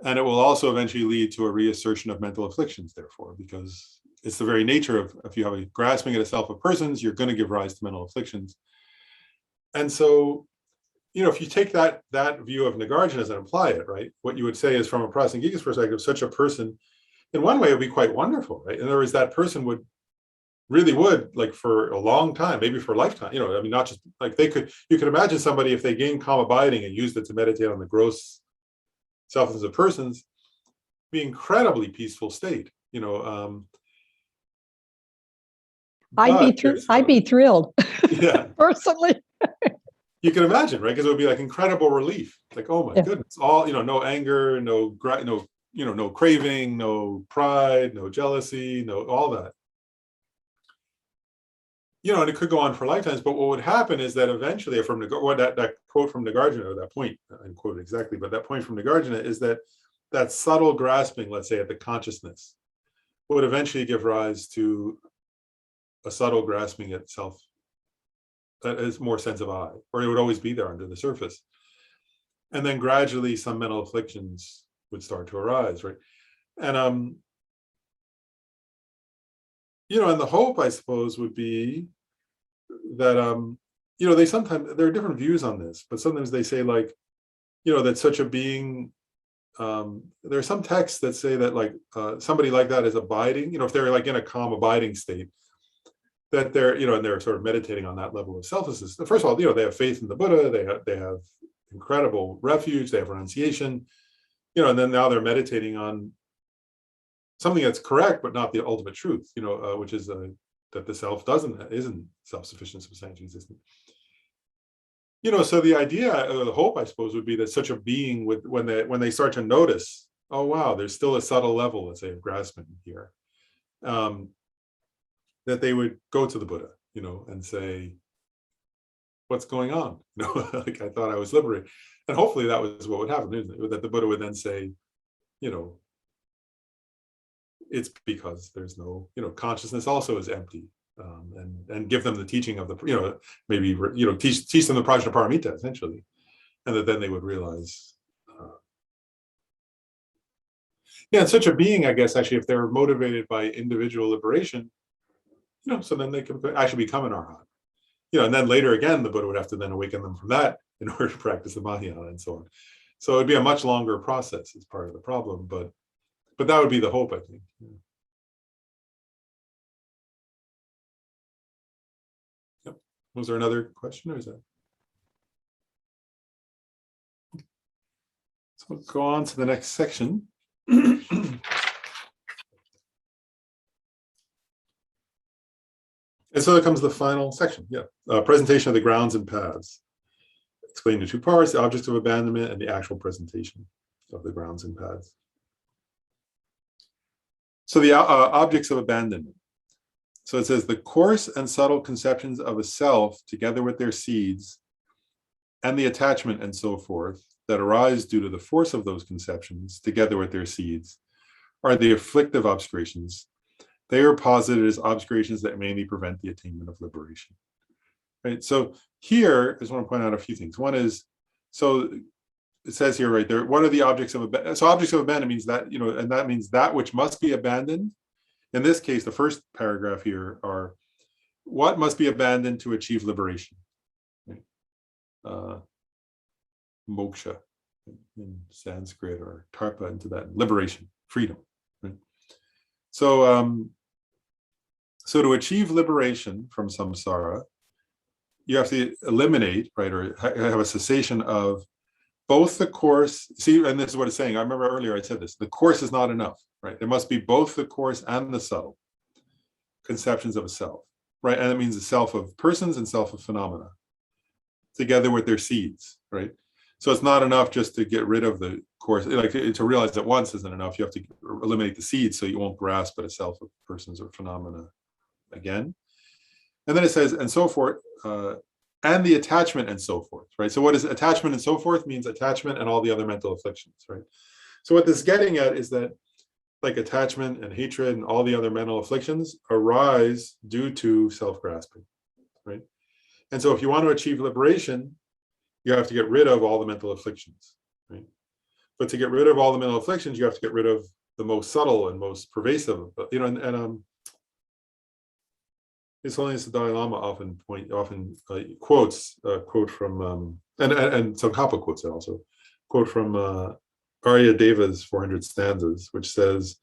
A: And it will also eventually lead to a reassertion of mental afflictions, therefore, because it's the very nature of, if you have a grasping at a self of persons, you're going to give rise to mental afflictions. And so, if you take that view of Nagarjuna's and apply it, right, what you would say is, from a Prasangika's perspective, such a person, in one way, would be quite wonderful, right? In other words, that person would, like, for a long time, maybe for a lifetime, not just, like, you could imagine somebody, if they gained calm abiding and used it to meditate on the gross selflessness of persons, be incredibly peaceful state,
D: I'd be thrilled.
A: Yeah.
D: Personally.
A: You can imagine, right? Because it would be like incredible relief. Like, oh my goodness, all, no anger, no craving, no pride, no jealousy, no all that. And it could go on for lifetimes. But what would happen is that eventually, from that quote from Nagarjuna, that point, I didn't quote it exactly, but that point from Nagarjuna is that subtle grasping, let's say, at the consciousness, would eventually give rise to a subtle grasping at self that is more sense of I, or it would always be there under the surface. And then gradually some mental afflictions would start to arise, right? And and the hope, I suppose, would be that they sometimes, there are different views on this, but sometimes they say, like, that such a being, there are some texts that say that, like, somebody like that is abiding, if they're like in a calm abiding state, that they're, and they're sort of meditating on that level of selflessness. First of all, they have faith in the Buddha, they have incredible refuge, they have renunciation, and then now they're meditating on something that's correct, but not the ultimate truth, which is that the self isn't self-sufficient, substantially existent. So the idea, the hope, I suppose, would be that such a being would, when they start to notice, oh wow, there's still a subtle level, let's say, of grasping here, that they would go to the Buddha, and say, what's going on? Like, I thought I was liberated. And hopefully that was what would happen, isn't it? That the Buddha would then say, it's because there's no, consciousness also is empty, and give them the teaching of the, maybe, teach them the Prajnaparamita, essentially. And that then they would realize, Yeah, and such a being, I guess, actually, if they're motivated by individual liberation, so then they can actually become an arhat. And then later again, the Buddha would have to then awaken them from that in order to practice the Mahayana and so on. So it'd be a much longer process as part of the problem, but that would be the hope, I think. Yep. Was there another question, or is that? So we'll go on to the next section. And so there comes the final section. Presentation of the grounds and paths. Explained in two parts: the objects of abandonment and the actual presentation of the grounds and paths. So the objects of abandonment. So it says the coarse and subtle conceptions of a self, together with their seeds, and the attachment and so forth, that arise due to the force of those conceptions, together with their seeds, are the afflictive obscurations. They are posited as obscurations that mainly prevent the attainment of liberation. Right. So here, I just want to point out a few things. One is, so it says here right there, what are the objects of abandonment? So objects of abandonment means that, and that means that which must be abandoned. In this case, the first paragraph here are what must be abandoned to achieve liberation. Right? Moksha in Sanskrit, or tarpa in Tibetan, liberation, freedom. Right? So, so to achieve liberation from samsara, you have to eliminate, right, or have a cessation of both the coarse. See, and this is what it's saying. I remember earlier I said this. The coarse is not enough, right? There must be both the coarse and the subtle conceptions of a self, right? And that means the self of persons and self of phenomena, together with their seeds, right? So it's not enough just to get rid of the coarse, like to realize that once isn't enough. You have to eliminate the seeds so you won't grasp at a self of persons or phenomena again. And then it says, and so forth, and the attachment and so forth, right? So what is attachment and so forth? Means attachment and all the other mental afflictions, right? So what this is getting at is that, like, attachment and hatred and all the other mental afflictions arise due to self-grasping, right? And so if you want to achieve liberation, you have to get rid of all the mental afflictions, right? But to get rid of all the mental afflictions, you have to get rid of the most subtle and most pervasive, His Holiness the Dalai Lama often quotes a quote from and Tsongkhapa quotes it also, quote from Arya Deva's 400 stanzas, which says,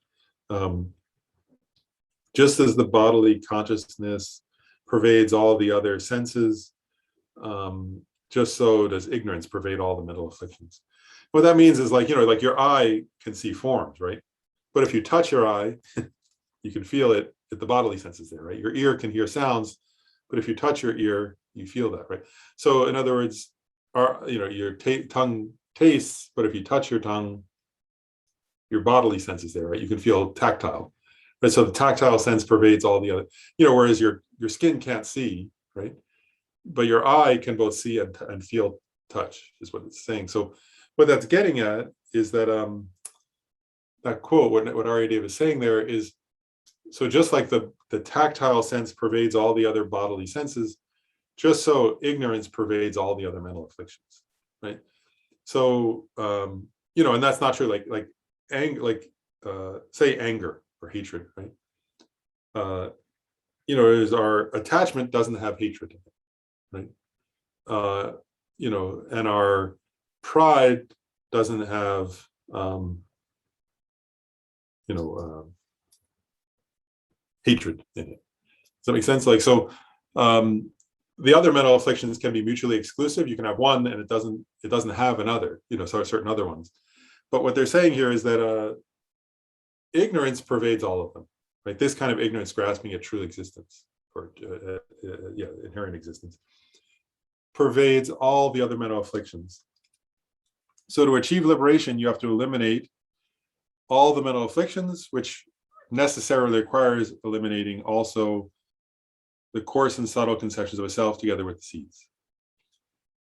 A: just as the bodily consciousness pervades all the other senses, just so does ignorance pervade all the mental afflictions. What that means is, like, like your eye can see forms, right? But if you touch your eye, you can feel it. The bodily senses there, right? Your ear can hear sounds, but if you touch your ear, you feel that, right? So in other words, your tongue tastes, but if you touch your tongue, your bodily senses there, right? You can feel tactile, right? So the tactile sense pervades all the other, whereas your skin can't see, right? But your eye can both see and feel touch, is what it's saying. So what that's getting at is that that quote, what Arya Deva is saying there is, so just like the tactile sense pervades all the other bodily senses, just so ignorance pervades all the other mental afflictions, right? So, and that's not true. Like anger, say anger or hatred, right? Is our attachment doesn't have hatred in it, right? And our pride doesn't have, hatred in it. Does that make sense? Like, so the other mental afflictions can be mutually exclusive. You can have one and it doesn't have another, so certain other ones. But what they're saying here is that ignorance pervades all of them, right? This kind of ignorance, grasping at true existence, or inherent existence, pervades all the other mental afflictions. So to achieve liberation, you have to eliminate all the mental afflictions, which necessarily requires eliminating also the coarse and subtle conceptions of a self, together with the seeds.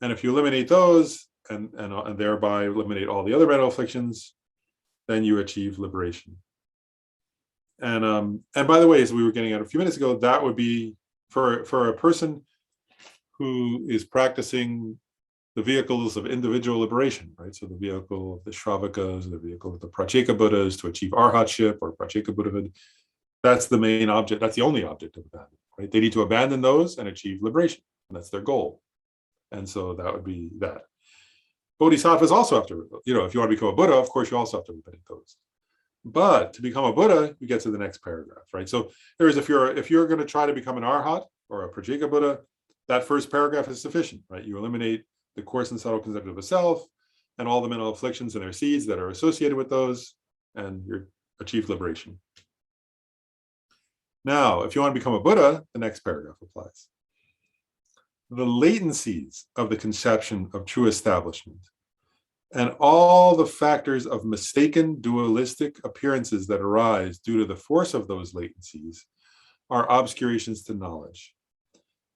A: And if you eliminate those and thereby eliminate all the other mental afflictions, then you achieve liberation. And by the way, as we were getting at a few minutes ago, that would be for a person who is practicing the vehicles of individual liberation, right? So the vehicle of the Shravakas, the vehicle of the Pratyeka Buddhas to achieve arhatship or Pratyeka Buddhahood. That's the main object. That's the only object of abandonment, right? They need to abandon those and achieve liberation. And that's their goal. And so that would be that. Bodhisattvas also have to, if you want to become a Buddha, of course, you also have to eliminate those. But to become a Buddha, you get to the next paragraph, right? So if you're going to try to become an Arhat or a Pratyeka Buddha, that first paragraph is sufficient, right? You eliminate the coarse and subtle concept of a self and all the mental afflictions and their seeds that are associated with those, and you achieve liberation. Now, if you want to become a Buddha, the next paragraph applies. The latencies of the conception of true establishment and all the factors of mistaken dualistic appearances that arise due to the force of those latencies are obscurations to knowledge.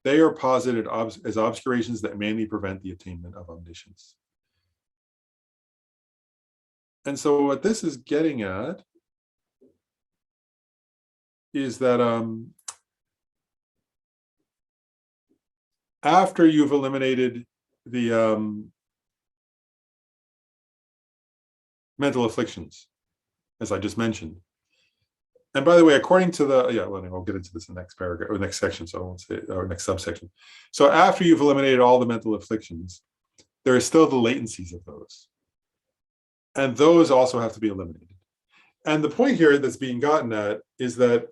A: They are posited as obscurations that mainly prevent the attainment of omniscience. And so what this is getting at is that after you've eliminated the mental afflictions, as I just mentioned. And by the way, according to I'll get into this in the next paragraph or next section, so I won't say, or next subsection. So after you've eliminated all the mental afflictions, there are still the latencies of those. And those also have to be eliminated. And the point here that's being gotten at is that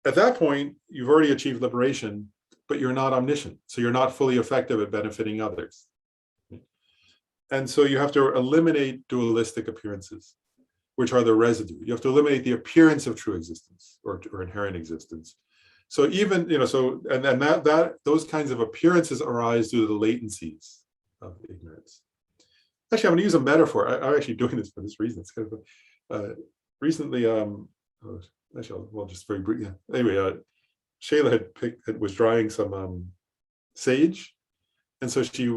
A: at that point, you've already achieved liberation, but you're not omniscient. So you're not fully effective at benefiting others. And so you have to eliminate dualistic appearances, which are the residue. You have to eliminate the appearance of true existence or inherent existence. So even, those kinds of appearances arise due to the latencies of ignorance. Actually, I'm going to use a metaphor. I'm actually doing this for this reason. It's kind of recently, just very brief. Yeah. Anyway, Shayla was drying some sage. And so she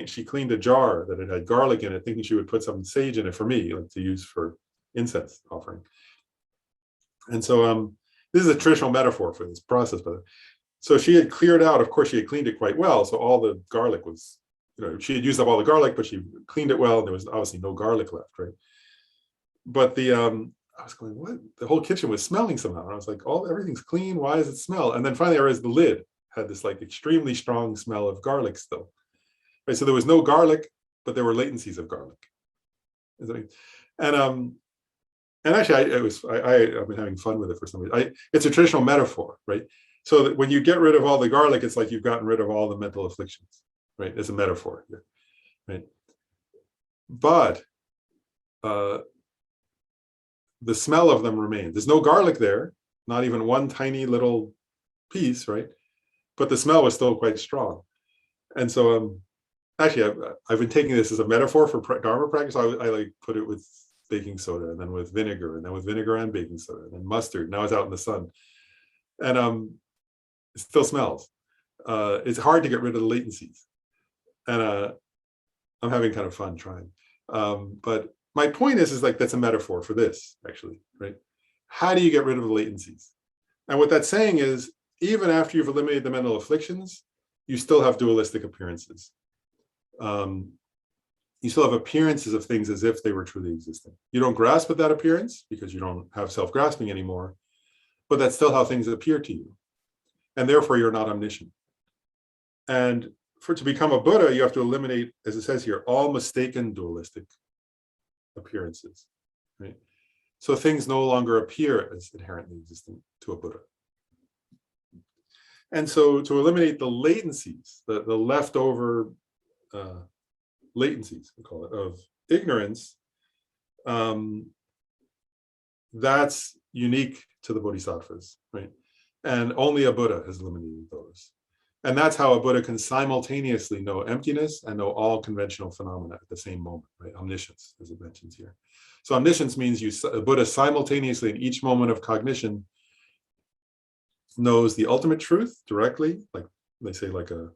A: she cleaned a jar that had garlic in it, thinking she would put some sage in it for me, to use for incense offering. And so this is a traditional metaphor for this process. But so she had cleared out, of course, she had cleaned it quite well. So all the garlic was, she had used up all the garlic, but she cleaned it well, and there was obviously no garlic left, right? But I was going, what? The whole kitchen was smelling somehow. And I was like, everything's clean. Why does it smell? And then finally I realized the lid had this extremely strong smell of garlic still. Right, so there was no garlic, but there were latencies of garlic. And actually, I've been having fun with it for some reason. It's a traditional metaphor, right? So that when you get rid of all the garlic, it's like you've gotten rid of all the mental afflictions, right? It's a metaphor here, right? But the smell of them remains. There's no garlic there, not even one tiny little piece, right? But the smell was still quite strong. And so actually, I've been taking this as a metaphor for Dharma practice. I put it with baking soda, and then with vinegar, and then with vinegar and baking soda, and then mustard. Now it's out in the sun. And it still smells. It's hard to get rid of the latencies. And I'm having kind of fun trying. But my point is that's a metaphor for this, actually, right? How do you get rid of the latencies? And what that's saying is, even after you've eliminated the mental afflictions, you still have dualistic appearances. You still have appearances of things as if they were truly existing. You don't grasp at that appearance because you don't have self-grasping anymore, but that's still how things appear to you. And therefore, you're not omniscient. And to become a Buddha, you have to eliminate, as it says here, all mistaken dualistic appearances, right? So things no longer appear as inherently existent to a Buddha. And so to eliminate the latencies, the leftover latencies, we call it, of ignorance, that's unique to the Bodhisattvas, right? And only a Buddha has eliminated those. And that's how a Buddha can simultaneously know emptiness and know all conventional phenomena at the same moment, right? Omniscience, as it mentions here. So omniscience means a Buddha simultaneously in each moment of cognition knows the ultimate truth directly, like they say, like a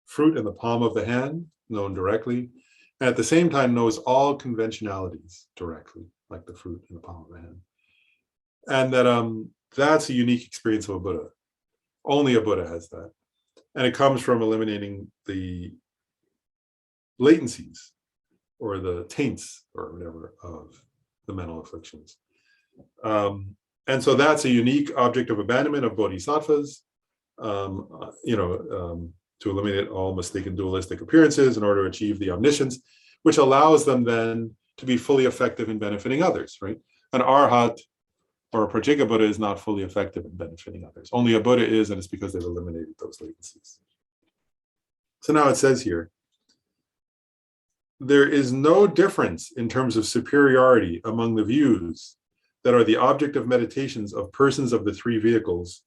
A: fruit in the palm of the hand, known directly, and at the same time knows all conventionalities directly, like the fruit in the palm of the hand. And that that's a unique experience of a Buddha. Only a Buddha has that. And it comes from eliminating the latencies or the taints or whatever of the mental afflictions. And so that's a unique object of abandonment of bodhisattvas, to eliminate all mistaken dualistic appearances in order to achieve the omniscience, which allows them then to be fully effective in benefiting others, right? An arhat or a Pratyeka Buddha is not fully effective in benefiting others. Only a Buddha is, and it's because they've eliminated those latencies. So now it says here, there is no difference in terms of superiority among the views that are the object of meditations of persons of the three vehicles,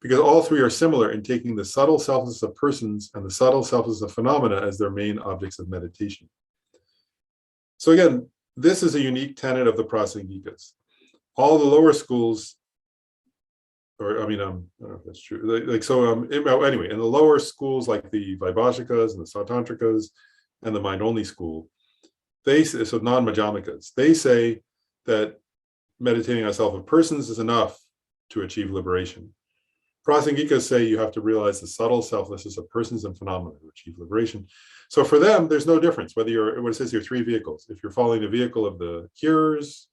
A: because all three are similar in taking the subtle selflessness of persons and the subtle selflessness of phenomena as their main objects of meditation. So again, this is a unique tenet of the Prasangikas. All the lower schools, or I don't know if that's true. Anyway, in the lower schools like the Vaibhashikas and the Sautantrikas and the mind-only school, so non-Majjhimikas, they say that meditating on self of persons is enough to achieve liberation. Prasangikas say you have to realize the subtle selflessness of persons and phenomena to achieve liberation. So for them, there's no difference whether you're, what it says here, three vehicles. If you're following the vehicle of the hearers,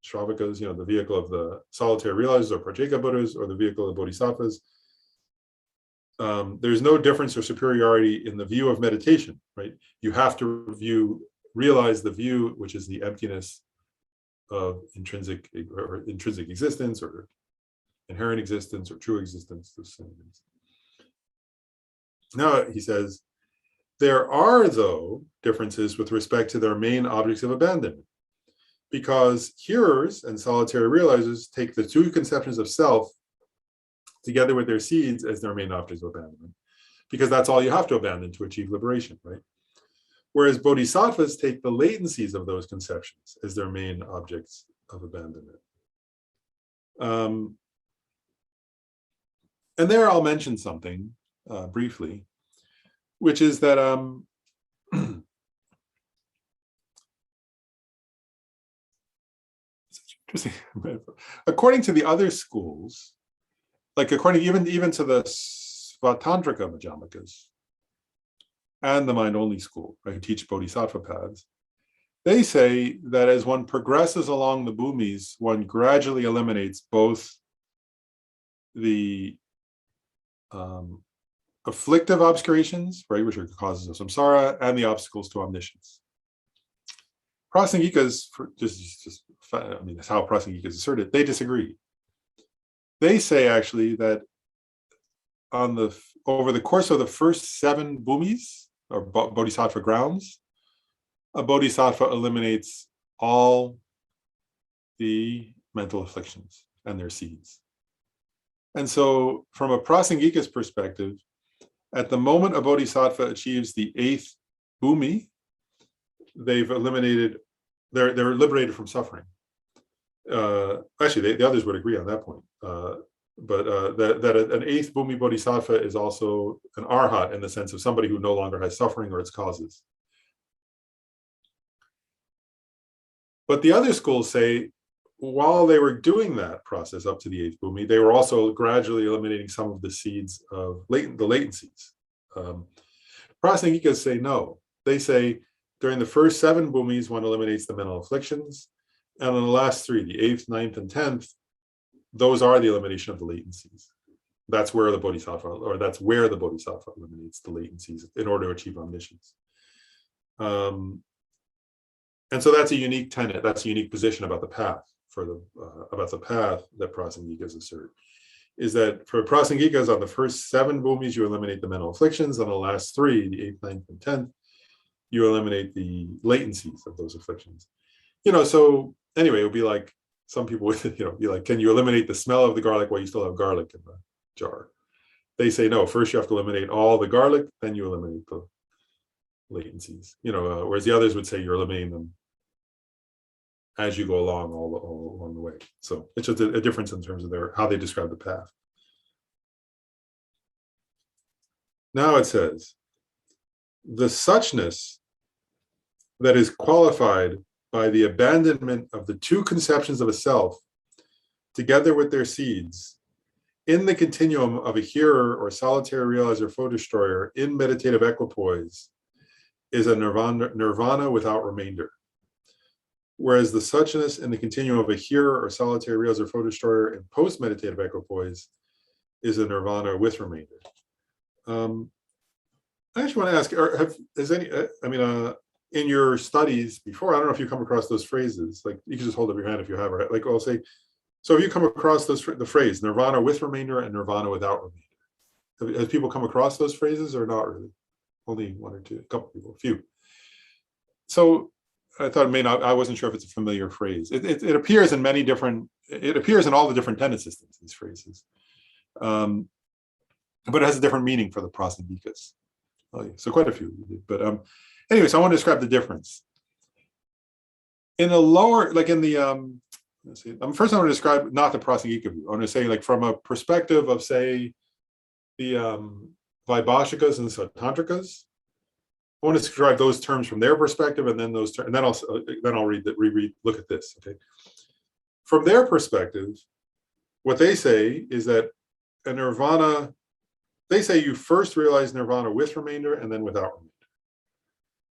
A: Shravakas, the vehicle of the solitary realizers or Pratyeka Buddhas, or the vehicle of bodhisattvas, there's no difference or superiority in the view of meditation, right? You have to realize the view, which is the emptiness of intrinsic existence or inherent existence or true existence. Now he says, there are, though, differences with respect to their main objects of abandonment, because hearers and solitary realizers take the two conceptions of self together with their seeds as their main objects of abandonment, because that's all you have to abandon to achieve liberation, right? Whereas bodhisattvas take the latencies of those conceptions as their main objects of abandonment. And there I'll mention something briefly, which is that interesting. According to the other schools, like according even to the Svatantrika Majjhimikas and the mind-only school, right, who teach bodhisattva paths, they say that as one progresses along the bhumis, one gradually eliminates both the afflictive obscurations, right, which are causes of samsara, and the obstacles to omniscience. Prasangikas, that's how Prasangikas asserted, they disagree. They say actually that over the course of the first 7 bhumis, or bodhisattva grounds, a bodhisattva eliminates all the mental afflictions and their seeds. And so from a Prasangika's perspective, at the moment a bodhisattva achieves the 8th bhumi, they've eliminated, they're liberated from suffering. Actually, the others would agree on that point. But that an 8th bhumi bodhisattva is also an arhat in the sense of somebody who no longer has suffering or its causes. But the other schools say, while they were doing that process up to the 8th bhumi, they were also gradually eliminating some of the seeds of the latencies. Prasangikas say no. They say during the first 7 bhumis, one eliminates the mental afflictions, and in the last 3, the 8th, 9th, and 10th, those are the elimination of the latencies. That's where the bodhisattva eliminates the latencies in order to achieve omniscience. And so that's a unique tenet. That's a unique position about the path that Prasangikas assert, is that for Prasangikas, on the first 7 bhumis, you eliminate the mental afflictions. On the last 3, the 8th, 9th, and 10th, you eliminate the latencies of those afflictions. So anyway, it would be like some people would, be like, can you eliminate the smell of the garlic while you still have garlic in the jar? They say, no, first you have to eliminate all the garlic, then you eliminate the latencies. Whereas the others would say you're eliminating them as you go along all along the way. So it's just a difference in terms of how they describe the path. Now it says, the suchness that is qualified by the abandonment of the 2 conceptions of a self, together with their seeds, in the continuum of a hearer or solitary realizer foe destroyer in meditative equipoise, is a nirvana without remainder. Whereas the suchness in the continuum of a hearer or solitary realizer or foe destroyer in post-meditative equipoise is a nirvana with remainder. I actually want to ask, in your studies before, I don't know if you come across those phrases, like you can just hold up your hand if you have, right? Like I'll say, so have you come across the phrase nirvana with remainder and nirvana without remainder? Have people come across those phrases or not really? Only one or two, a couple people, a few. So I thought I wasn't sure if it's a familiar phrase. It appears in many different, it appears in all the different tenet systems, these phrases. But it has a different meaning for the prasangikas. Oh, yeah. So quite a few. But anyway, so I want to describe the difference. In a lower, like in the, let's see, first I want to describe not the prasangika view. I want to say, like, from a perspective of, say, the Vaibhashikas and the Tantrikas. I want to describe those terms from their perspective, and then those terms, and then I'll look at this. Okay, from their perspective, what they say is that a nirvana, they say you first realize nirvana with remainder and then without remainder.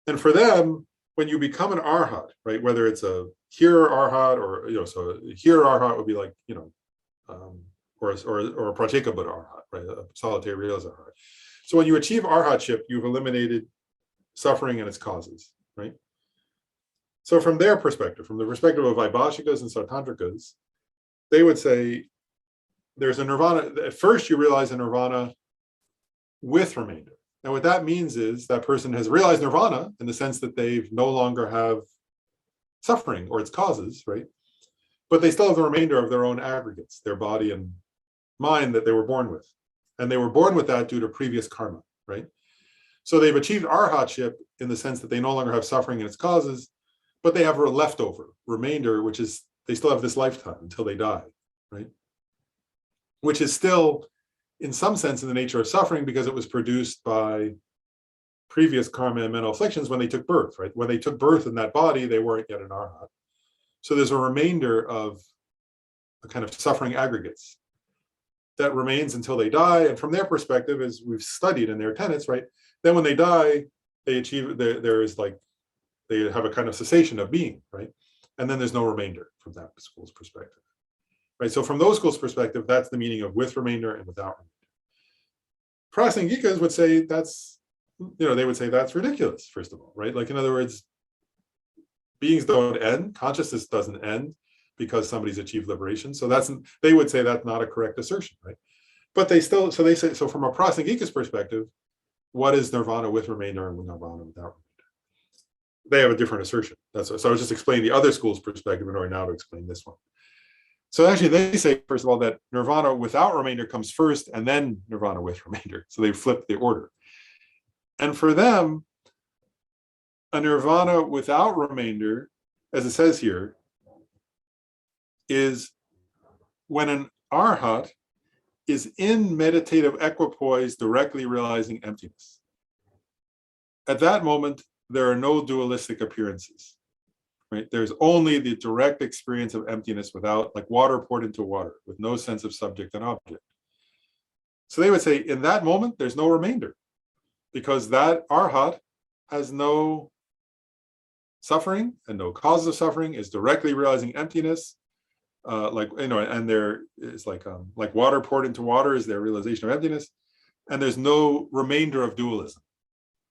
A: And for them, when you become an arhat, right, whether it's a hearer arhat or, so a hearer arhat would be like, or a pratyeka Buddha arhat, right, a solitary realizer arhat. So when you achieve arhatship, you've eliminated suffering and its causes, right? So from their perspective, from the perspective of Vaibhashikas and Sartantrikas, they would say there's a nirvana. At first, you realize a nirvana with remainder. And what that means is that person has realized nirvana in the sense that they no longer have suffering or its causes, right? But they still have the remainder of their own aggregates, their body and mind that they were born with. And they were born with that due to previous karma, right? So they've achieved arhatship in the sense that they no longer have suffering and its causes, but they have a leftover remainder, which is they still have this lifetime until they die, right? Which is still, in some sense, in the nature of suffering because it was produced by previous karma and mental afflictions when they took birth, right? When they took birth in that body, they weren't yet an arhat. So there's a remainder of a kind of suffering aggregates that remains until they die. And from their perspective, as we've studied in their tenets, right? Then when they die, they achieve, there is like, they have a kind of cessation of being, right? And then there's no remainder from that school's perspective, right? So from those schools' perspective, that's the meaning of with remainder and without remainder. Prasangikas would say that's, they would say that's ridiculous, first of all, right? Like, in other words, beings don't end, consciousness doesn't end because somebody's achieved liberation. So they would say that's not a correct assertion, right? But they still, so they say, so from a Prasangika's perspective, what is nirvana with remainder and nirvana without remainder? They have a different assertion. So I was just explaining the other school's perspective in order now to explain this one. So actually they say, first of all, that nirvana without remainder comes first and then nirvana with remainder. So they flip the order. And for them, a nirvana without remainder, as it says here, is when an arhat is in meditative equipoise directly realizing emptiness. At that moment, there are no dualistic appearances, right? There's only the direct experience of emptiness without, like water poured into water, with no sense of subject and object. So they would say in that moment, there's no remainder because that arhat has no suffering and no cause of suffering, is directly realizing emptiness. And there is like water poured into water is their realization of emptiness, and there's no remainder of dualism.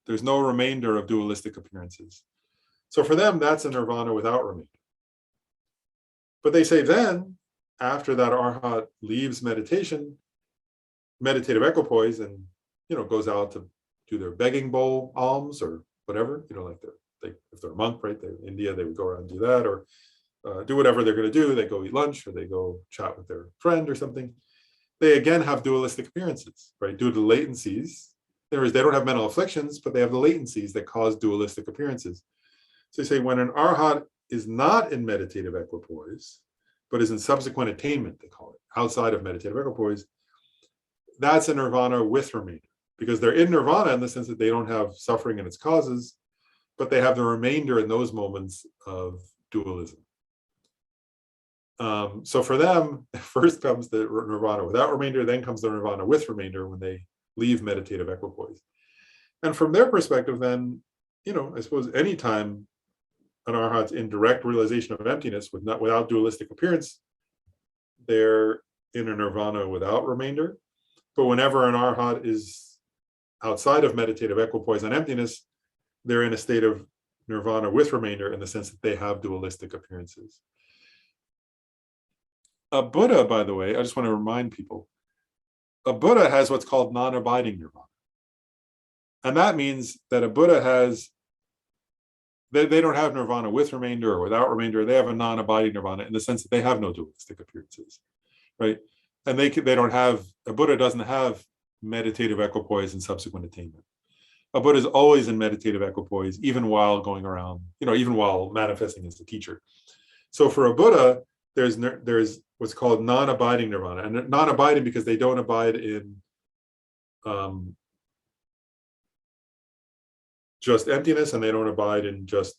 A: There's no remainder of dualistic appearances. So for them, that's a nirvana without remainder. But they say then, after that arhat leaves meditative equipoise, and goes out to do their begging bowl alms or whatever, if they're a monk, right? In India, they would go around and do that, or do whatever they're going to do. They go eat lunch, or they go chat with their friend or something. They again have dualistic appearances, right? Due to latencies. They don't have mental afflictions, but they have the latencies that cause dualistic appearances. So you say when an arhat is not in meditative equipoise, but is in subsequent attainment, they call it, outside of meditative equipoise, that's a nirvana with remainder, because they're in nirvana in the sense that they don't have suffering and its causes, but they have the remainder in those moments of dualism. So for them, first comes the nirvana without remainder, then comes the nirvana with remainder when they leave meditative equipoise. And from their perspective, then, I suppose anytime an arhat's in direct realization of emptiness without dualistic appearance, they're in a nirvana without remainder. But whenever an arhat is outside of meditative equipoise on emptiness, they're in a state of nirvana with remainder in the sense that they have dualistic appearances. A Buddha, by the way, I just want to remind people, a Buddha has what's called non-abiding nirvana. And that means that a Buddha has, they don't have nirvana with remainder or without remainder. They have a non-abiding nirvana in the sense that they have no dualistic appearances, right? And they don't have, a Buddha doesn't have meditative equipoise and subsequent attainment. A Buddha is always in meditative equipoise, even while going around, even while manifesting as a teacher. So for a Buddha, there's what's called non-abiding nirvana, and non-abiding because they don't abide in just emptiness, and they don't abide in just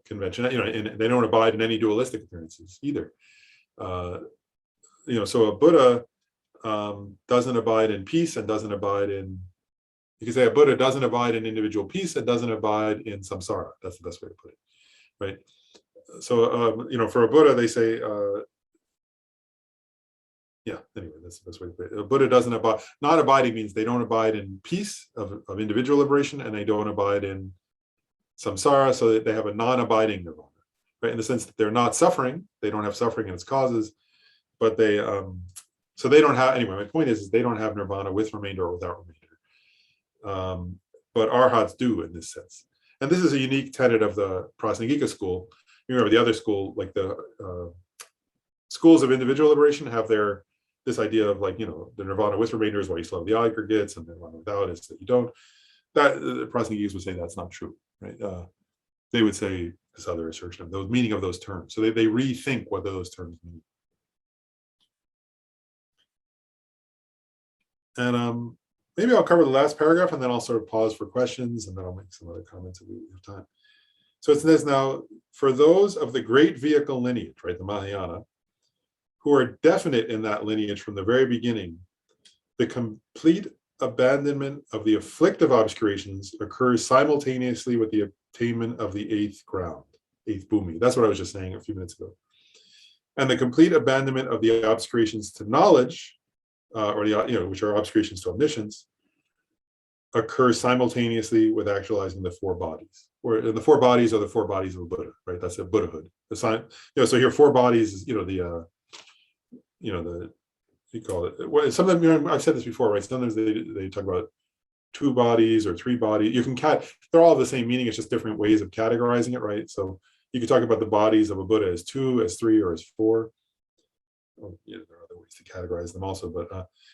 A: convention. And they don't abide in any dualistic appearances either. So a Buddha doesn't abide in peace and doesn't abide in. You can say a Buddha doesn't abide in individual peace and doesn't abide in samsara. That's the best way to put it, right? So, for a Buddha, they say, anyway, that's the best way to put it. A Buddha doesn't abide, not abiding means they don't abide in peace of individual liberation, and they don't abide in samsara, so that they have a non-abiding nirvana, right? In the sense that they're not suffering, they don't have suffering and its causes, but they, so they don't have, anyway, my point is they don't have nirvana with remainder or without remainder. But arhats do in this sense. And this is a unique tenet of the Prasangika school. You remember the other school, like the schools of individual liberation have this idea of the nirvana with remainder is why you still have the aggregates, and the nirvana without is that you don't. That the Prasangikas would say that's not true, right? They would say this other assertion of the meaning of those terms. So they rethink what those terms mean. And maybe I'll cover the last paragraph, and then I'll sort of pause for questions, and then I'll make some other comments if we have time. So it says now, for those of the great vehicle lineage, right, the Mahayana, who are definite in that lineage from the very beginning, the complete abandonment of the afflictive obscurations occurs simultaneously with the attainment of the eighth ground, eighth bhumi. That's what I was just saying a few minutes ago. And the complete abandonment of the obscurations to knowledge, which are obscurations to omniscience, occurs simultaneously with actualizing the four bodies. Or the four bodies are the four bodies of a Buddha, right? That's a Buddhahood. So here four bodies is, you call it. Well, sometimes I've said this before, right? Sometimes they talk about two bodies or three bodies. You can they're all the same meaning. It's just different ways of categorizing it, right? So you can talk about the bodies of a Buddha as two, as three, or as four. Well, there are other ways to categorize them also, but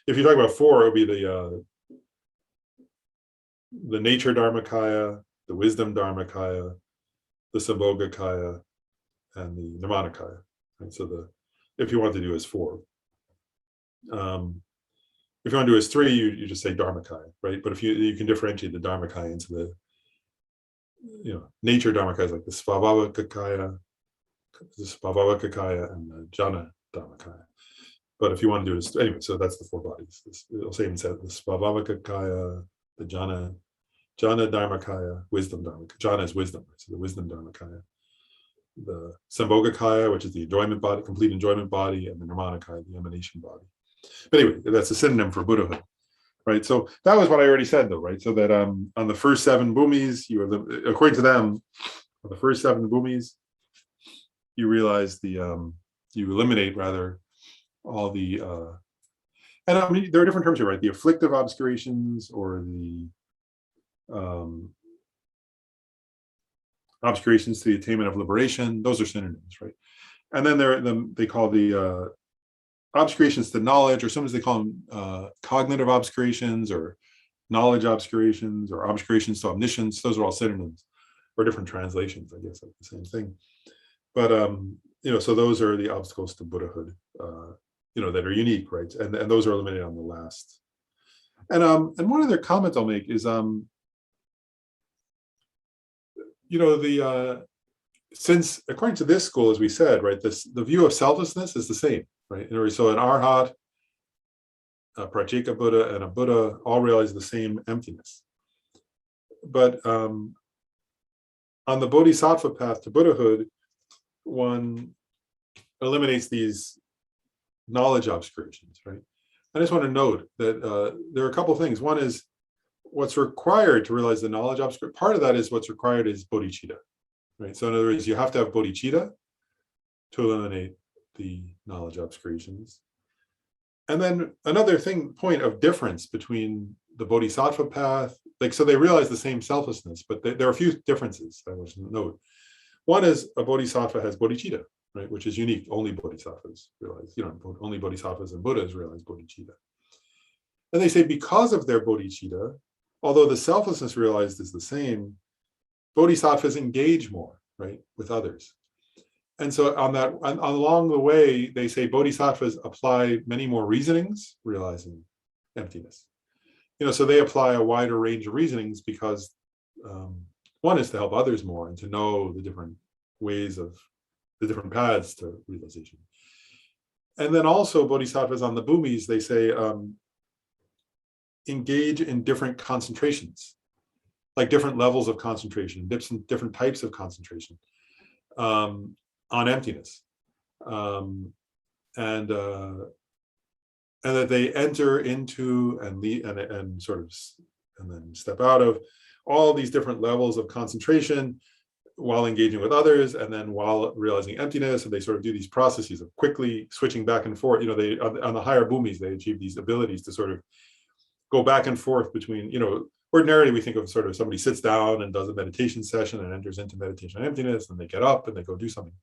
A: if you talk about four, it would be the nature Dharmakaya, the wisdom Dharmakaya, the Sambhogakaya, and the Nirmanakaya. Right? So if you want to do as four. If you want to do as three, you just say Dharmakaya, right? But if you can differentiate the Dharmakaya into the nature Dharmakaya is like the Svabhavakakaya, and the Jhana Dharmakaya. But if you want to do it anyway, so that's the four bodies. It'll say in the Svabhavakakaya, the Jhana Dharmakaya, wisdom Dharmakaya. Jhana is wisdom, so the wisdom Dharmakaya. The Sambhogakaya, which is the enjoyment body, complete enjoyment body, and the Nirmanakaya, the emanation body. But anyway, that's a synonym for Buddhahood, right? So that was what I already said, though, right? So that on the first seven bhumis, according to them, on the first seven bhumis, you realize you eliminate rather all the, and I mean, there are different terms here, right? The afflictive obscurations or the obscurations to the attainment of liberation. Those are synonyms, right? And then they call the obscurations to knowledge, or sometimes they call them cognitive obscurations or knowledge obscurations or obscurations to omniscience. Those are all synonyms or different translations, I guess, of the same thing. But so those are the obstacles to Buddhahood, that are unique, right? And those are eliminated on the last. And one other comment I'll make is since according to this school, as we said, right, the view of selflessness is the same, right? So an arhat, a Pratyeka Buddha, and a Buddha all realize the same emptiness. on the Bodhisattva path to Buddhahood, one eliminates these knowledge obscurations, right? I just want to note that there are a couple of things. One is what's required to realize the knowledge obscure. Part of that is what's required is bodhicitta, right? So in other words, you have to have bodhicitta to eliminate the knowledge obscurations. And then another point of difference between the bodhisattva path, like, so they realize the same selflessness, but there are a few differences I want to note. One is a bodhisattva has bodhicitta, right, which is unique. Only bodhisattvas realize, only bodhisattvas and Buddhas realize bodhicitta. And they say because of their bodhicitta, although the selflessness realized is the same, bodhisattvas engage more, right, with others. And so along the way, they say bodhisattvas apply many more reasonings, realizing emptiness. So they apply a wider range of reasonings because one is to help others more and to know the different ways of the different paths to realization. And then also bodhisattvas on the bhumis, they say, engage in different concentrations, like different levels of concentration, different types of concentration on emptiness. And that they enter into and then step out of all these different levels of concentration while engaging with others, and then while realizing emptiness, and they sort of do these processes of quickly switching back and forth. They on the higher bhumis, they achieve these abilities to sort of go back and forth between, ordinarily we think of sort of somebody sits down and does a meditation session and enters into meditation on emptiness, and they get up and they go do something.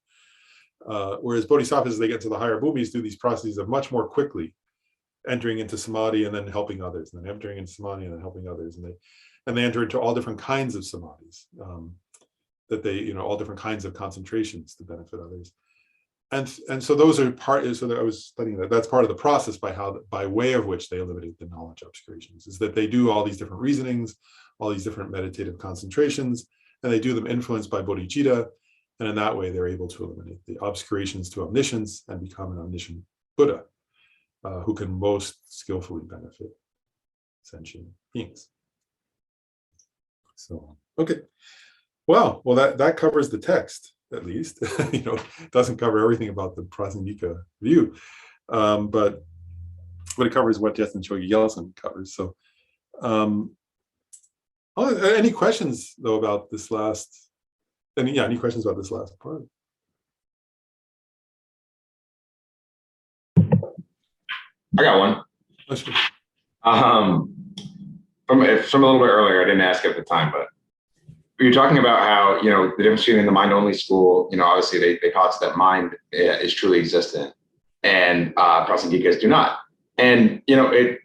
A: Whereas bodhisattvas, as they get to the higher bhumis, do these processes of much more quickly entering into samadhi and then helping others, and then entering into samadhi and then helping others, and they enter into all different kinds of samadhis, that they, all different kinds of concentrations to benefit others. And so those are so that I was studying that's part of the process by way of which they eliminate the knowledge obscurations, is that they do all these different reasonings, all these different meditative concentrations, and they do them influenced by bodhicitta, and in that way they're able to eliminate the obscurations to omniscience and become an omniscient Buddha, who can most skillfully benefit sentient beings. So, okay. Well, that covers the text, at least. Doesn't cover everything about the Prasangika view, but it covers what Jetsun Chogi Yelsen covers. So, any questions though about this last? Any questions about this last part?
B: I got one.
A: Oh, sure.
B: From a little bit earlier, I didn't ask at the time, but you're talking about how, the difference between the mind-only school, obviously they posit that mind is truly existent, and Prasangikas do not. And, it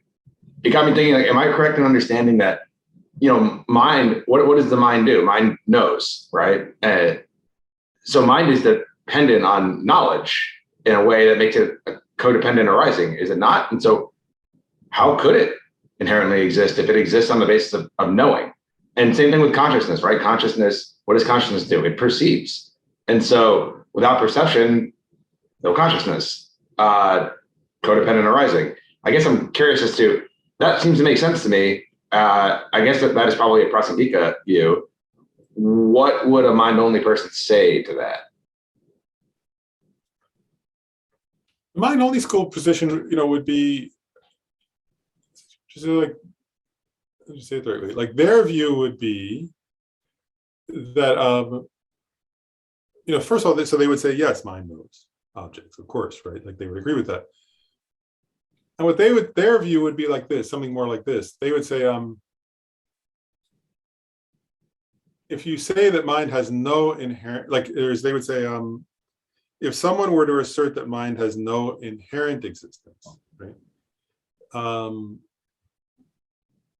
B: got me thinking, like, am I correct in understanding that, mind, what does the mind do? Mind knows, right? So mind is dependent on knowledge in a way that makes it a codependent arising, is it not? And so how could it inherently exist if it exists on the basis of knowing? And same thing with consciousness, right? Consciousness, what does consciousness do? It perceives. And so without perception, no consciousness, codependent arising. I guess I'm curious as to, that seems to make sense to me. I guess that is probably a Prasangika view. What would a mind-only person say to that?
A: Mind-only school position, would be just like, let me say it the right way. Like, their view would be that, first of all, so they would say, yes, mind knows objects, of course, right? Like, they would agree with that. And their view would be like this, something more like this. They would say, if you say that mind has no inherent, they would say, if someone were to assert that mind has no inherent existence, right?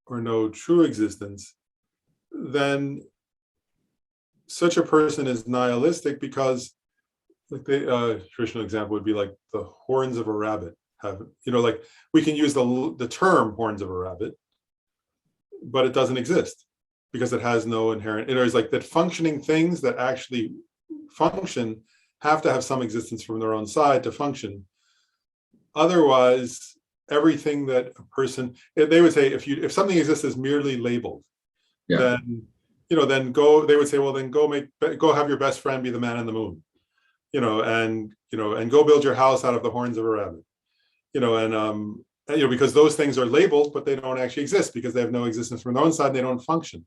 A: Or no true existence, then such a person is nihilistic, because, like, the traditional example would be like the horns of a rabbit have, like, we can use the term horns of a rabbit, but it doesn't exist because it has no inherent, it's like that functioning things that actually function have to have some existence from their own side to function. Otherwise, everything that a person, they would say, if something exists as merely labeled, then, then go, they would say, well, then go have your best friend be the man in the moon, and go build your house out of the horns of a rabbit, because those things are labeled, but they don't actually exist because they have no existence from their own side. They don't function.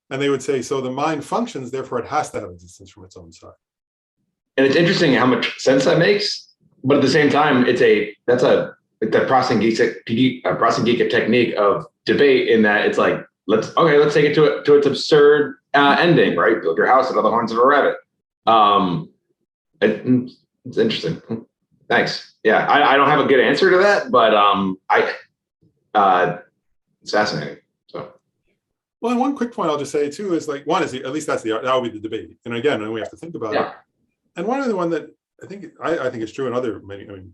A: And they would say, so the mind functions, therefore it has to have existence from its own side.
B: And it's interesting how much sense that makes, but at the same time, that's a Prasangika technique of debate, in that it's like, let's take it to its absurd ending, right? Build your house out of the horns of a rabbit. It's interesting. Thanks. Yeah, I don't have a good answer to that, but it's fascinating. So.
A: Well, and one quick point I'll just say too is, like, one is at least that will be the debate, and again, we have to think about it. And one other one that I think is true, and many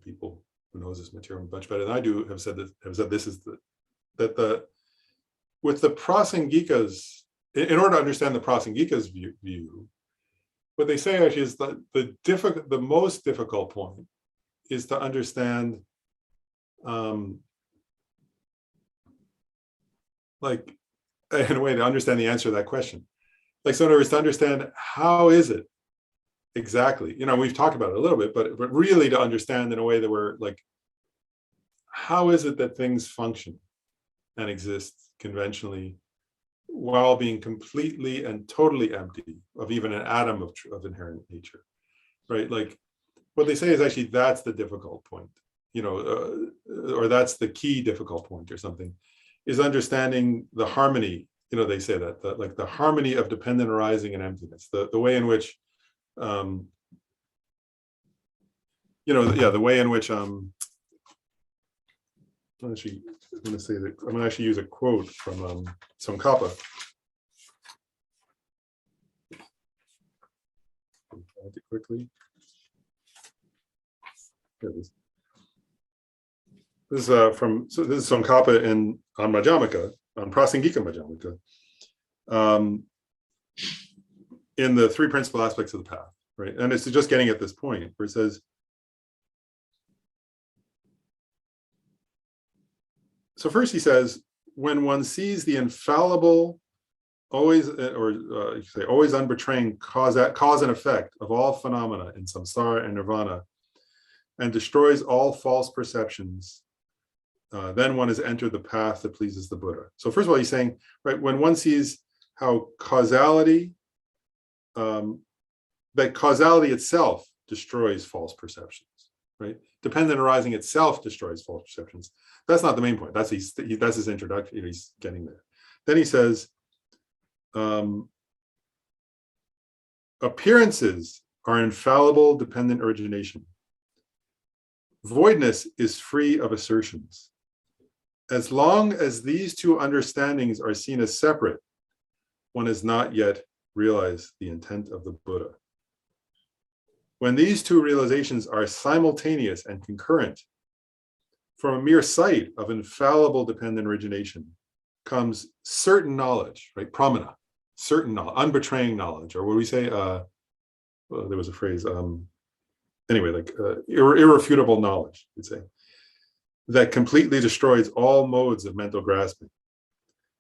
A: people who knows this material much better than I do have said this is that with the Prasangikas, in order to understand the Prasangikas view, what they say actually is that the most difficult point is to understand, like, in a way, to understand the answer to that question. Like, so in other words, to understand how is it exactly, we've talked about it a little bit, but really to understand in a way that we're like, how is it that things function and exist conventionally while being completely and totally empty of even an atom of inherent nature, right? Like, what they say is actually that's the difficult point, or that's the key difficult point or something, is understanding the harmony. They say that like the harmony of dependent arising and emptiness, the way in which the way in which I'm going to actually use a quote from Tsongkhapa. Find it quickly. Here it is. This is Tsongkhapa on Madhyamaka, on Prasangika Madhyamaka, in the three principal aspects of the path, right? And it's just getting at this point where it says, so first he says, when one sees the infallible, always unbetraying cause and effect of all phenomena in samsara and nirvana, and destroys all false perceptions, then one has entered the path that pleases the Buddha. So first of all, he's saying, right, when one sees how causality, that causality itself destroys false perceptions, right? Dependent arising itself destroys false perceptions. That's not the main point. That's his introduction. He's getting there. Then he says, appearances are infallible dependent origination. Voidness is free of assertions. As long as these two understandings are seen as separate, one has not yet realized the intent of the Buddha. When these two realizations are simultaneous and concurrent, from a mere sight of infallible dependent origination comes certain knowledge, right? Pramana, certain knowledge, unbetraying knowledge, or what do we say? There was a phrase, irrefutable knowledge, we'd say, that completely destroys all modes of mental grasping.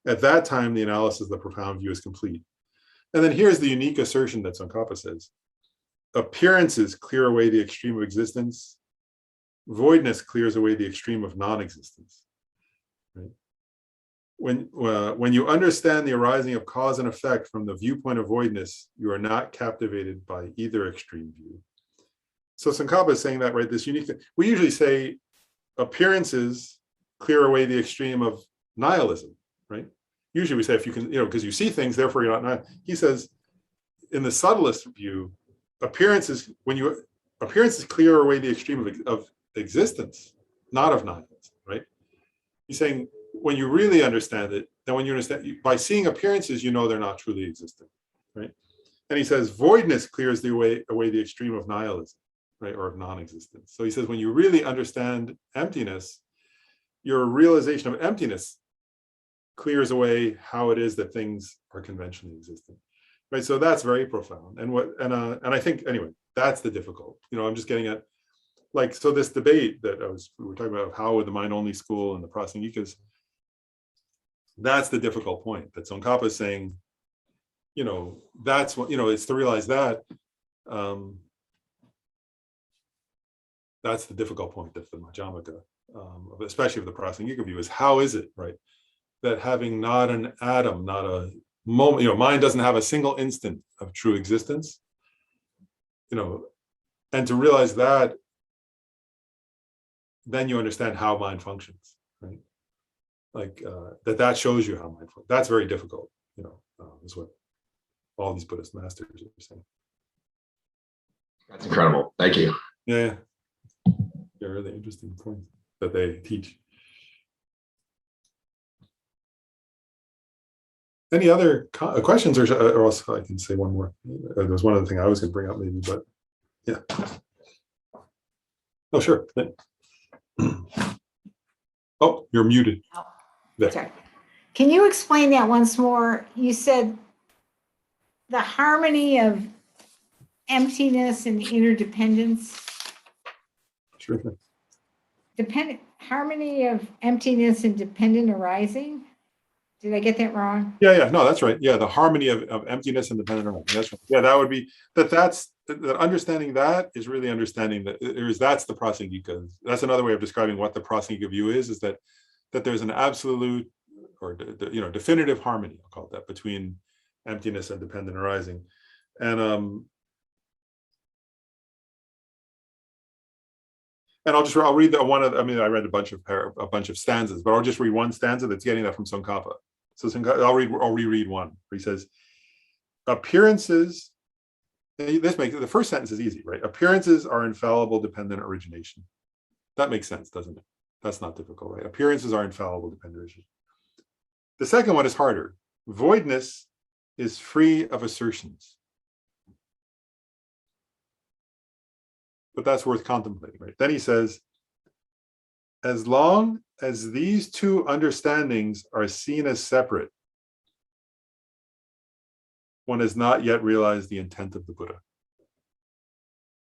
A: At that time, the analysis of the profound view is complete. And then here's the unique assertion that Tsongkhapa says. Appearances clear away the extreme of existence. Voidness clears away the extreme of non-existence. Right? When you understand the arising of cause and effect from the viewpoint of voidness, you are not captivated by either extreme view. So Tsongkhapa is saying that, right, this unique thing. We usually say appearances clear away the extreme of nihilism, right? Usually we say if you can, because you see things, therefore you're not nihil. He says, in the subtlest view, appearances clear away the extreme of existence, not of nihilism, right? He's saying when you really understand it, then when you understand, by seeing appearances, they're not truly existent, right? And he says voidness clears away the extreme of nihilism, right, or of non-existence. So he says when you really understand emptiness, your realization of emptiness clears away how it is that things are conventionally existent, right? So that's very profound. And I think, anyway, that's the difficult. I'm just getting at, like, so this debate that we were talking about, how would the mind-only school and the Prasangikas, That's the difficult point that Tsongkhapa is saying, that's what, it's to realize that. That's the difficult point of the Madhyamaka, especially of the Prasangika view, is how is it, right, that having not an atom, not a moment, mind doesn't have a single instant of true existence, and to realize that, then you understand how mind functions, right? Like that shows you how mind functions. That's very difficult, is what all these Buddhist masters are saying.
B: That's incredible. Thank you.
A: Yeah. They're really interesting points that they teach. Any other questions, or else I can say one more. There was one other thing I was going to bring up, maybe, but yeah. Oh, sure. Oh, you're muted.
C: Oh,
A: there.
C: Sorry. Can you explain that once more? You said the harmony of emptiness and interdependence.
A: Sure thing.
C: Harmony of emptiness and dependent arising. Did I get that wrong?
A: Yeah, no, that's right. Yeah, the harmony of emptiness and dependent arising. That's right. Yeah, that would be that understanding that is really understanding that that's the Prasangika. That's another way of describing what the Prasangika view is that there's an absolute or definitive harmony, I'll call it that, between emptiness and dependent arising. And I'll read that one of. I mean, I read a bunch of stanzas, but I'll just read one stanza that's getting that from Tsongkhapa. So I'll reread one where he says, "Appearances." The first sentence is easy, right? Appearances are infallible, dependent origination. That makes sense, doesn't it? That's not difficult, right? Appearances are infallible, dependent origination. The second one is harder. Voidness is free of assertions. But that's worth contemplating, right? Then he says, as long as these two understandings are seen as separate, one has not yet realized the intent of the Buddha.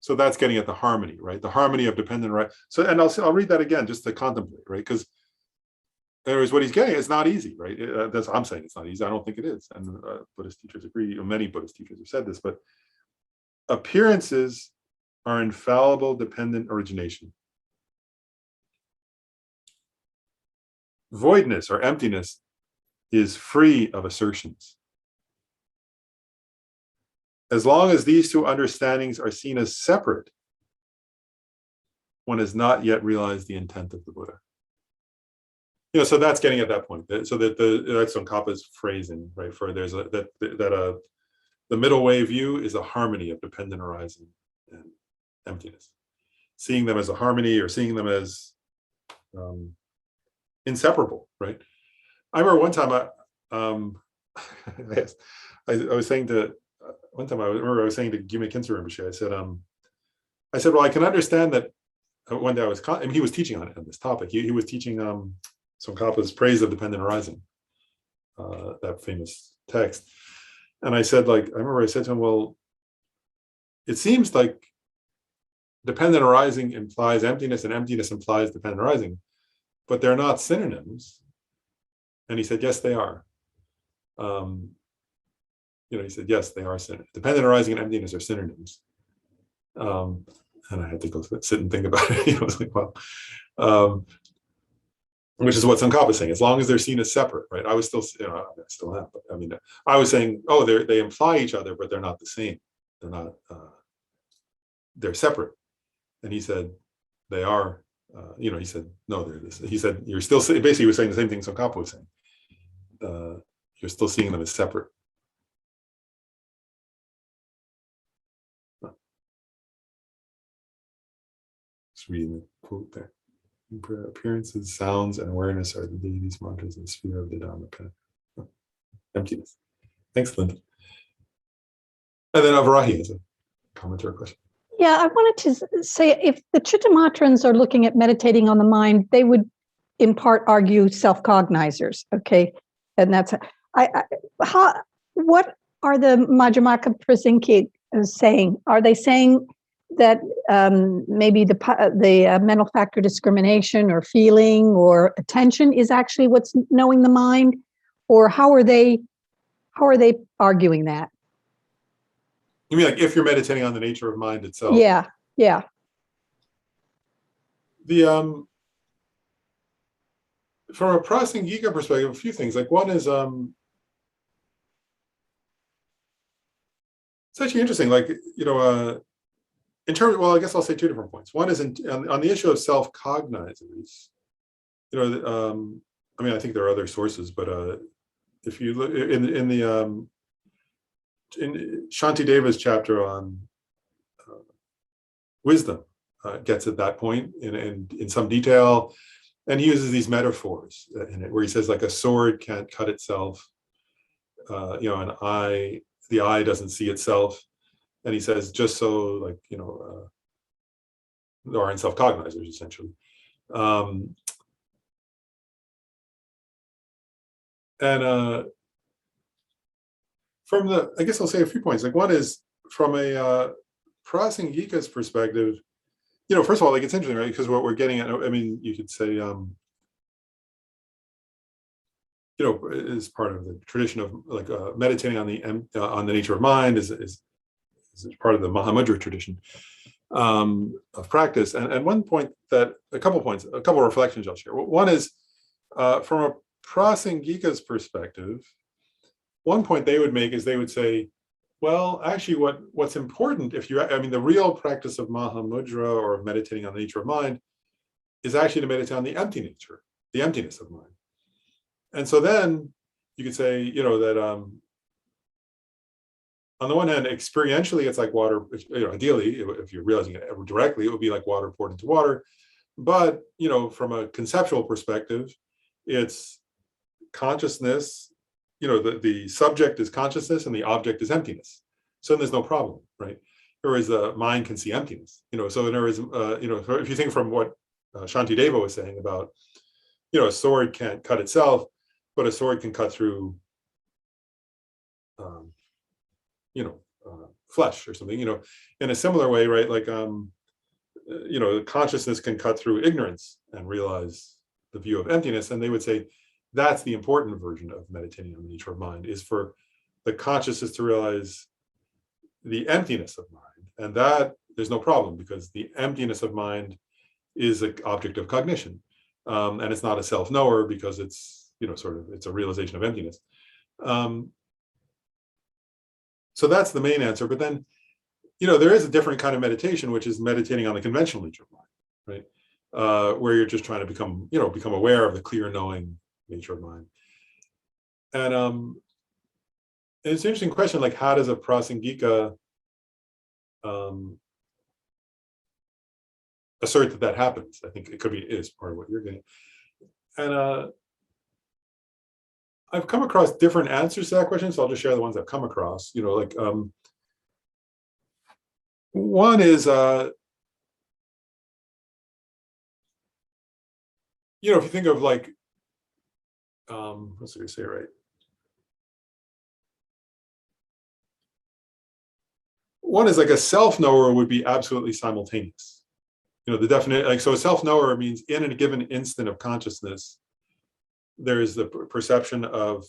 A: So that's getting at the harmony, right? The harmony of dependent, right? So, and I'll read that again just to contemplate, right? Because anyways, what he's getting is not easy, right? I'm saying it's not easy. I don't think it is. And Buddhist teachers agree, many Buddhist teachers have said this, but appearances are infallible, dependent origination. Voidness or emptiness is free of assertions. As long as these two understandings are seen as separate, one has not yet realized the intent of the Buddha. So that's getting at that point. So that that's Tsongkhapa's phrasing, right? For there's the middle way view is a harmony of dependent arising and emptiness. Seeing them as a harmony or seeing them as inseparable, right? I remember one time I was saying to one time I was saying to Gyume Khyentse Rinpoche, I said, well, I can understand that. One day he was teaching on this topic. He was teaching Tsongkhapa's Praise of Dependent Arising, that famous text. And I said, I remember I said to him, well, it seems like dependent arising implies emptiness and emptiness implies dependent arising, but they're not synonyms. And he said, yes, they are. He said, yes, they are synonyms. Dependent arising and emptiness are synonyms. And I had to go sit and think about it. I was like, well, which is what Tsongkhapa is saying. As long as they're seen as separate, right? I was still, I still am. But I mean, I was saying, oh, they imply each other, but they're not the same. They're not. They're separate. And he said, they are. He said, no, they're this. He said, you're still basically he was saying the same thing Tsongkhapa was saying. You're still seeing them as separate. Just reading the quote there. Appearances, sounds, and awareness are the deity's mantras in the sphere of the Dhammaka. Emptiness. Thanks, Linda. And then Avarahi has a comment or a question.
D: Yeah, I wanted to say, if the Chittamatrans are looking at meditating on the mind, they would in part argue self-cognizers, okay? And that's, what are the Madhyamaka Prasinki saying? Are they saying that maybe the mental factor discrimination or feeling or attention is actually what's knowing the mind, Or how are they arguing that?
A: You mean like if you're meditating on the nature of mind itself?
D: Yeah, yeah.
A: The from a Prasangika perspective, a few things. Like one is it's actually interesting. Like, you know, in terms, well, I guess I'll say two different points. One is on the issue of self-cognizance. You know, I mean, I think there are other sources, but if you look in Shantideva's chapter on wisdom, gets at that point in some detail, and he uses these metaphors in it, where he says like a sword can't cut itself, you know, the eye doesn't see itself, and he says just so, like, you know, there aren't self-cognizers essentially. And from the, I guess I'll say a few points. Like one is from a Prasangika's perspective, you know, first of all, like it's interesting, right? Because what we're getting at, I mean, you could say, you know, is part of the tradition of like meditating on the nature of mind is part of the Mahamudra tradition of practice. And one point that, a couple of reflections I'll share. One is from a Prasangika's perspective, one point they would make is they would say, well, actually what's important, I mean, the real practice of Mahamudra or of meditating on the nature of mind is actually to meditate on the empty nature, the emptiness of mind. And so then you could say, you know, that on the one hand, experientially, it's like water, you know, ideally, if you're realizing it directly, it would be like water poured into water. But, you know, from a conceptual perspective, it's consciousness, you know, the subject is consciousness and the object is emptiness. So there's no problem, right? Whereas the mind can see emptiness, you know. So there is, you know, if you think from what Shantideva was saying about, you know, a sword can't cut itself, but a sword can cut through, you know, flesh or something, you know, in a similar way, right? Like, you know, consciousness can cut through ignorance and realize the view of emptiness. And they would say that's the important version of meditating on the nature of mind, is for the consciousness to realize the emptiness of mind. And that there's no problem, because the emptiness of mind is an object of cognition. And it's not a self-knower, because it's, you know, sort of, it's a realization of emptiness. So that's the main answer. But then, you know, there is a different kind of meditation, which is meditating on the conventional nature of mind, right? Where you're just trying to become aware of the clear knowing nature of mind. And it's an interesting question, like how does a Prasangika assert that happens? I think it could be, is part of what you're getting. And I've come across different answers to that question, so I'll just share the ones I've come across. You know, like one is, you know, if you think of like, what's it say, right? One is like a self-knower would be absolutely simultaneous. You know, the definite, like, so a self-knower means in a given instant of consciousness, there is the perception of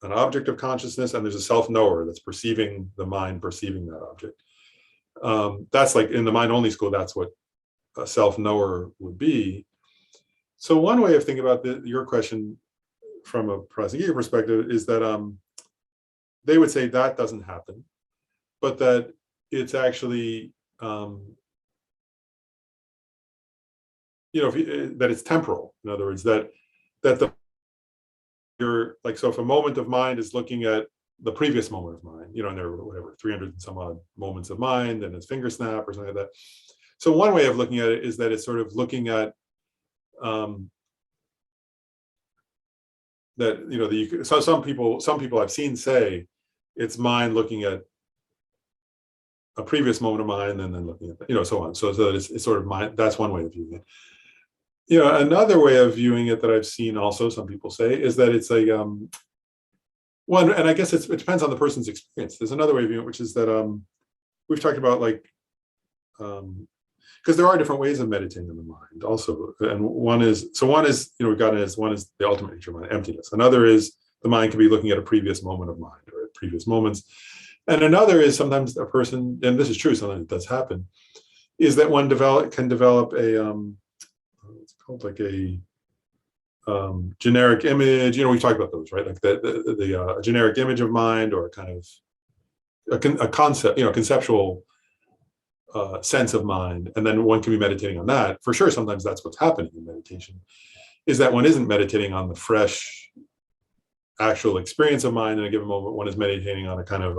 A: an object of consciousness, and there's a self-knower that's perceiving the mind, perceiving that object. That's like in the mind-only school, that's what a self-knower would be. So one way of thinking about your question from a Prasangika perspective is that they would say that doesn't happen, but that it's actually, you know, that it's temporal. In other words, that you're like, so if a moment of mind is looking at the previous moment of mind, you know, and there were whatever 300 and some odd moments of mind, and it's finger snap or something like that. So one way of looking at it is that it's sort of looking at that, you know, so some people I've seen say it's mind looking at a previous moment of mind and then looking at, you know, so on. So that it's sort of mind. That's one way of viewing it. You know, another way of viewing it that I've seen also some people say is that it's a one, and I guess it depends on the person's experience. There's another way of viewing it, which is that we've talked about, like, because there are different ways of meditating on the mind also. And one is, you know, we've got it as one is the ultimate nature of mind, emptiness. Another is the mind can be looking at a previous moment of mind or at previous moments. And another is sometimes a person, and this is true, sometimes it does happen, is that one can develop a, it's called like a generic image. We've talked about those, right? Like the generic image of mind, or a kind of a concept, conceptual sense of mind. And then one can be meditating on that. For sure, sometimes that's what's happening in meditation, is that one isn't meditating on the fresh, actual experience of mind in a given moment. One is meditating on a kind of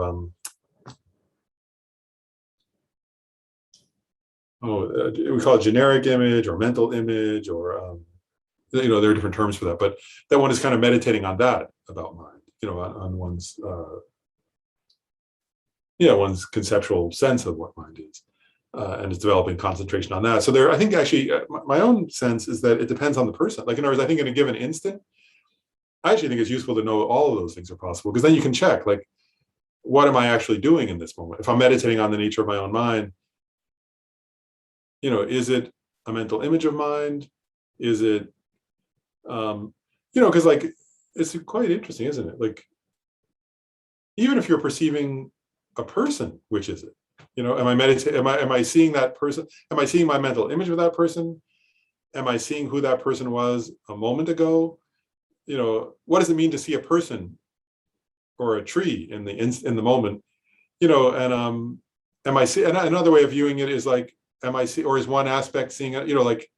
A: we call it generic image or mental image, or there are different terms for that, but that one is kind of meditating on that about mind, on one's one's conceptual sense of what mind is, and is developing concentration on that. So I think actually my own sense is that it depends on the person. Like, in other words, I think in a given instant, I actually think it's useful to know all of those things are possible, because then you can check, like, what am I actually doing in this moment? If I'm meditating on the nature of my own mind, is it a mental image of mind? Is it, because like, it's quite interesting, isn't it? Like, even if you're perceiving a person, which is it? Am I meditating? Am I seeing that person? Am I seeing my mental image of that person? Am I seeing who that person was a moment ago? What does it mean to see a person or a tree in the moment? And am I see? And another way of viewing it is like, am I see, or is one aspect seeing it? Like,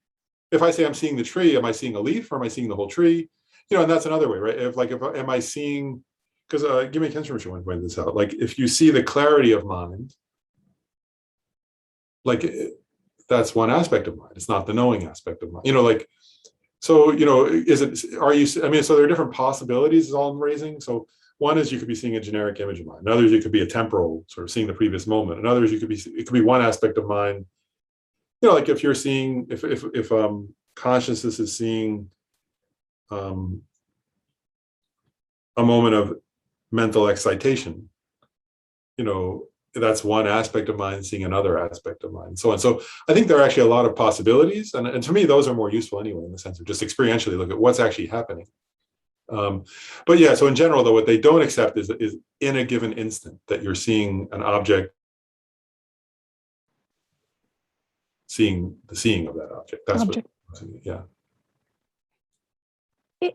A: if I say I'm seeing the tree, am I seeing a leaf, or am I seeing the whole tree? And that's another way, right? If am I seeing? Because give me a confirmation when I point this out. Like, if you see the clarity of mind, like, that's one aspect of mind. It's not the knowing aspect of mind. Like, so is it? Are you? I mean, so there are different possibilities. Is all I'm raising. So one is you could be seeing a generic image of mind. In others, you could be a temporal, sort of seeing the previous moment. In others, it could be one aspect of mind. Like, if you're seeing, if consciousness is seeing a moment of mental excitation, that's one aspect of mind seeing another aspect of mind, and so on. So I think there are actually a lot of possibilities, and to me, those are more useful anyway, in the sense of just experientially look at what's actually happening. But yeah, so in general, though, what they don't accept is in a given instant that you're seeing an object, seeing the seeing of that object. That's object. Yeah.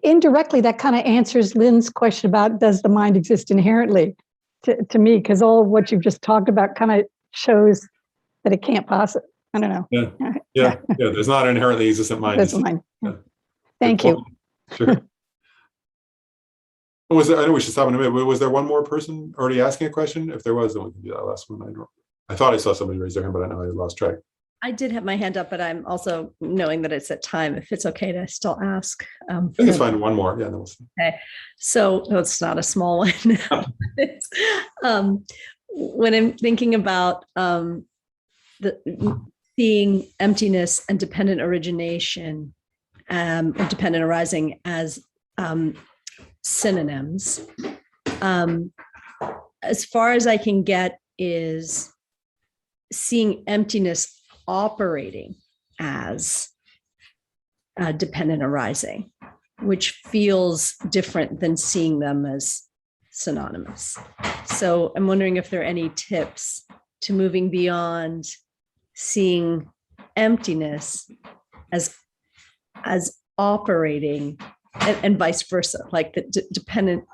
D: Indirectly, that kind of answers Lynn's question about, does the mind exist inherently, to me, because all of what you've just talked about kind of shows that it can't possibly. I don't know.
A: Yeah. There's not an inherently existent mind.
D: There's a mind. Yeah. Thank you.
A: Sure. I know we should stop in a minute. Was there one more person already asking a question? If there was, then we can do that last one. I thought I saw somebody raise their hand, but I know I lost track.
E: I did have my hand up, but I'm also knowing that it's at time. If it's okay to still ask.
A: I think it's fine. One more. Yeah. No,
E: okay. So it's not a small one. When I'm thinking about seeing emptiness and dependent origination, or dependent arising as synonyms, as far as I can get is seeing emptiness operating as dependent arising, which feels different than seeing them as synonymous. So I'm wondering if there are any tips to moving beyond seeing emptiness as operating and vice versa, like the dependent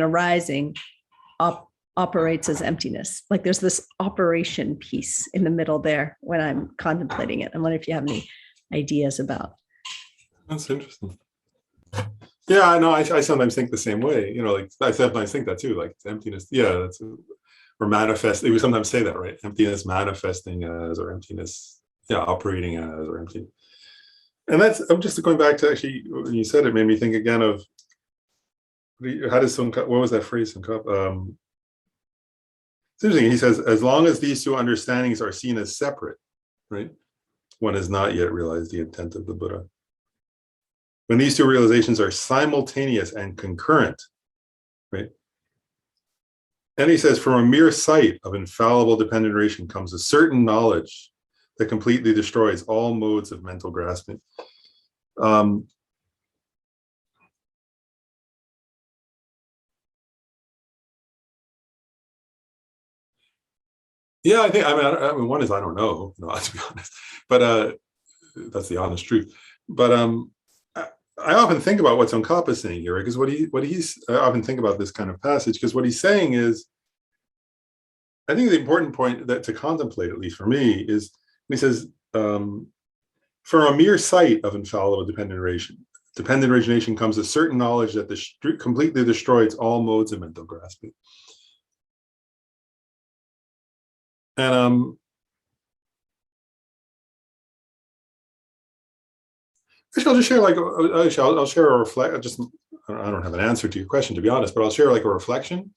E: arising operates as emptiness. Like, there's this operation piece in the middle there when I'm contemplating it. I'm wondering if you have any ideas about.
A: That's interesting. Yeah, I know. I sometimes think the same way. Like, I sometimes think that too. Like, emptiness. Yeah, that's or manifest. We sometimes say that, right? Emptiness manifesting as, or emptiness, operating as, or empty. And I'm just going back to, actually, when you said it, made me think again of how does what was that phrase? It's interesting. He says, as long as these two understandings are seen as separate, right, one has not yet realized the intent of the Buddha. When these two realizations are simultaneous and concurrent, right? And he says, from a mere sight of infallible dependent relation comes a certain knowledge that completely destroys all modes of mental grasping. Yeah, I think, I mean, one is I don't know, to be honest, but that's the honest truth. But I often think about what Tsongkhapa is saying here, because I often think about this kind of passage, because what he's saying is, I think the important point that to contemplate, at least for me, is he says, from a mere sight of infallible dependent origination comes a certain knowledge that completely destroys all modes of mental grasping. And actually, I'll just share I'll share a reflect. I don't have an answer to your question, to be honest, but I'll share like a reflection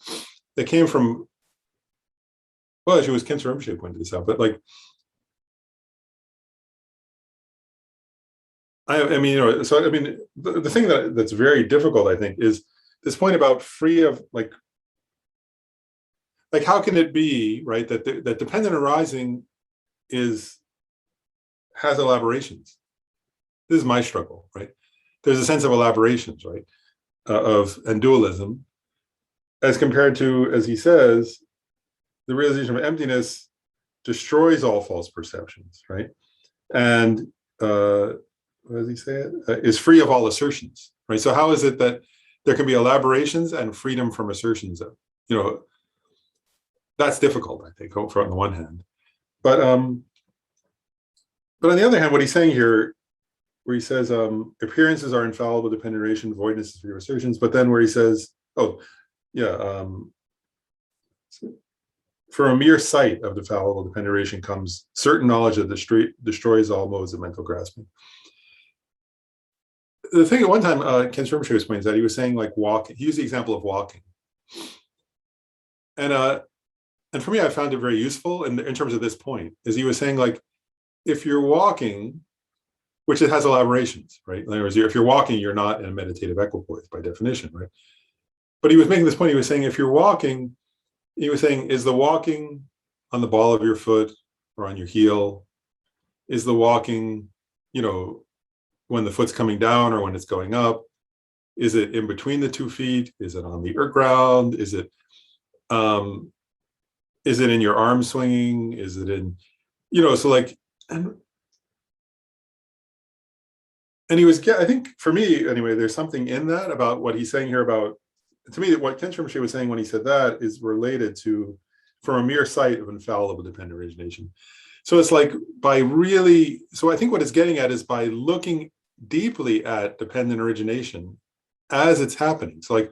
A: that came from. Well, actually, it was Khyentse Rinpoche pointed this out, but like, I mean, so I mean, the thing that's very difficult, I think, is this point about free of like how can it be, right, that that dependent arising has elaborations. This is my struggle, right? There's a sense of elaborations, right, and dualism, as compared to, as he says, the realization of emptiness destroys all false perceptions, right? And what does he say? Is free of all assertions, right? So how is it that there can be elaborations and freedom from assertions? That's difficult, I think, on the one hand. But on the other hand, what he's saying here, where he says appearances are infallible, dependent relation, voidness is free of assertions, but then where he says, oh, yeah, from a mere sight of the fallible dependent relation comes certain knowledge that destroys all modes of mental grasping. The thing at one time, Khyentse Rinpoche explains that he was saying like walking. He used the example of walking, and for me, I found it very useful in terms of this point. Is he was saying like, if you're walking, which it has elaborations, right? In other words, if you're walking, you're not in a meditative equipoise by definition, right? But he was making this point. He was saying, if you're walking, he was saying, is the walking on the ball of your foot or on your heel? Is the walking, when the foot's coming down or when it's going up? Is it in between the 2 feet? Is it on the earth ground? Is it in your arm swinging? Is it in, so like, and he was, I think for me anyway, there's something in that about what he's saying here about, to me, what Khyentse Rinpoche was saying when he said that is related to, from a mere sight of infallible dependent origination. So it's like so I think what it's getting at is by looking deeply at dependent origination as it's happening. So like,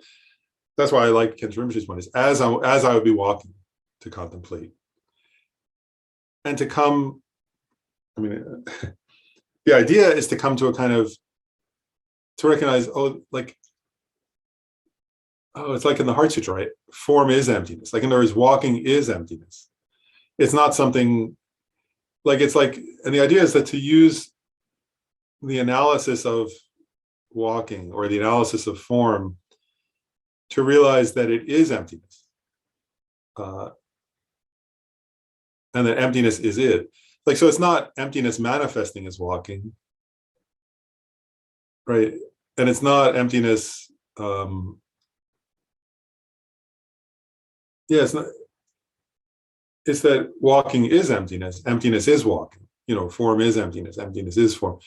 A: that's why I like Khyentse Rinpoche's one, is as I would be walking to contemplate. And to come, the idea is to come to a kind of, to recognize, it's like in the Heart Sutra, right? Form is emptiness. Like in other words, walking is emptiness. It's not something, it's like, and the idea is that to use the analysis of walking or the analysis of form to realize that it is emptiness. And that emptiness is it. So it's not emptiness manifesting as walking, right? And it's not emptiness, it's not, it's that walking is emptiness, emptiness is walking, form is emptiness, emptiness is form,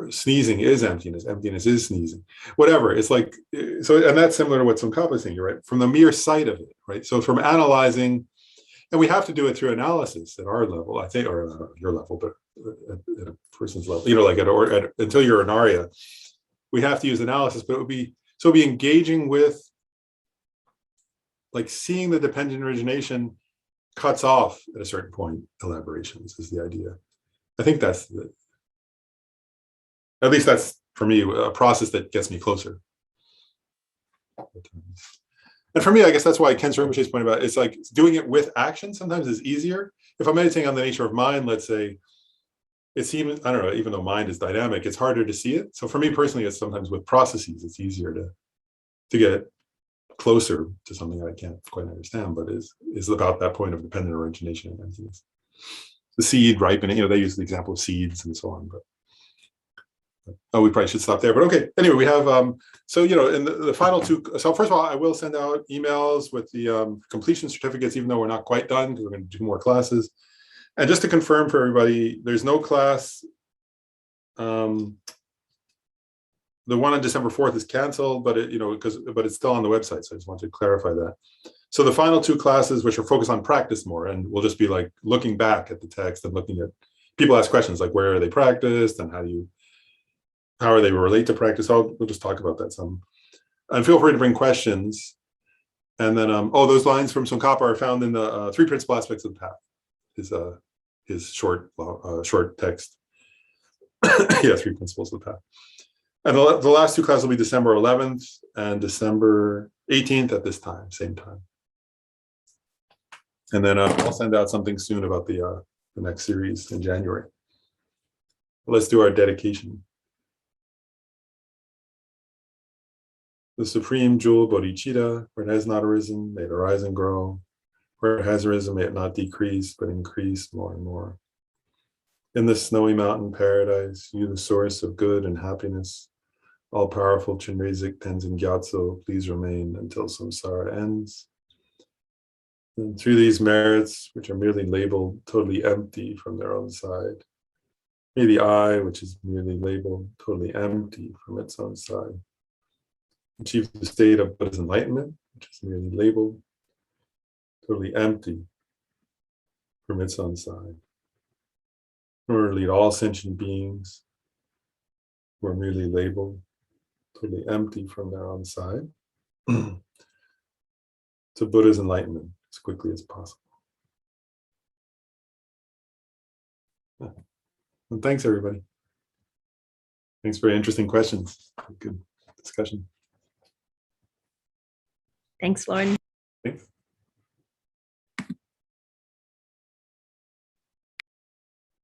A: sneezing is emptiness, emptiness is sneezing, whatever. It's like, so, and that's similar to what Tsongkhapa is saying, right? From the mere sight of it, right? So from analyzing, and we have to do it through analysis at our level, I think, or your level, but at a person's level, until you're an Arya, we have to use analysis, but it would be engaging with, like, seeing the dependent origination cuts off at a certain point elaborations is the idea. I think at least that's for me a process that gets me closer. And for me, I guess that's why Khyentse Rinpoche's point about it's like doing it with action sometimes is easier. If I'm meditating on the nature of mind, let's say, it's even, I don't know, even though mind is dynamic, it's harder to see it. So for me personally, it's sometimes with processes, it's easier to get closer to something that I can't quite understand, but is about that point of dependent origination and emptiness. The seed ripening, they use the example of seeds and so on, but Oh, we probably should stop there, but okay. Anyway, we have, so, in the final two, so first of all, I will send out emails with the completion certificates, even though we're not quite done, because we're going to do more classes. And just to confirm for everybody, there's no class. The one on December 4th is canceled, but but it's still on the website. So I just want to clarify that. So the final two classes, which are focused on practice more, and we'll just be like looking back at the text and looking at, people ask questions like, where are they practiced and how are they relate to practice? We'll just talk about that some. And feel free to bring questions. And then, those lines from Tsongkhapa are found in the Three Principal Aspects of the Path, his short text. Yeah, Three Principles of the Path. And the last two classes will be December 11th and December 18th at this time, same time. And then I'll send out something soon about the next series in January. Let's do our dedication. The supreme jewel Bodhichitta, where it has not arisen, may it arise and grow. Where it has arisen, may it not decrease, but increase more and more. In the snowy mountain paradise, you the source of good and happiness, all-powerful Chenrezig Tenzin Gyatso, please remain until samsara ends. And through these merits, which are merely labeled totally empty from their own side, may the I, which is merely labeled totally empty from its own side, achieve the state of Buddha's enlightenment, which is merely labeled totally empty from its own side. In order to lead all sentient beings who are merely labeled totally empty from their own side to Buddha's enlightenment as quickly as possible. And thanks, everybody. Thanks for interesting questions. Good discussion.
E: Thanks, Lauren.
A: Thanks.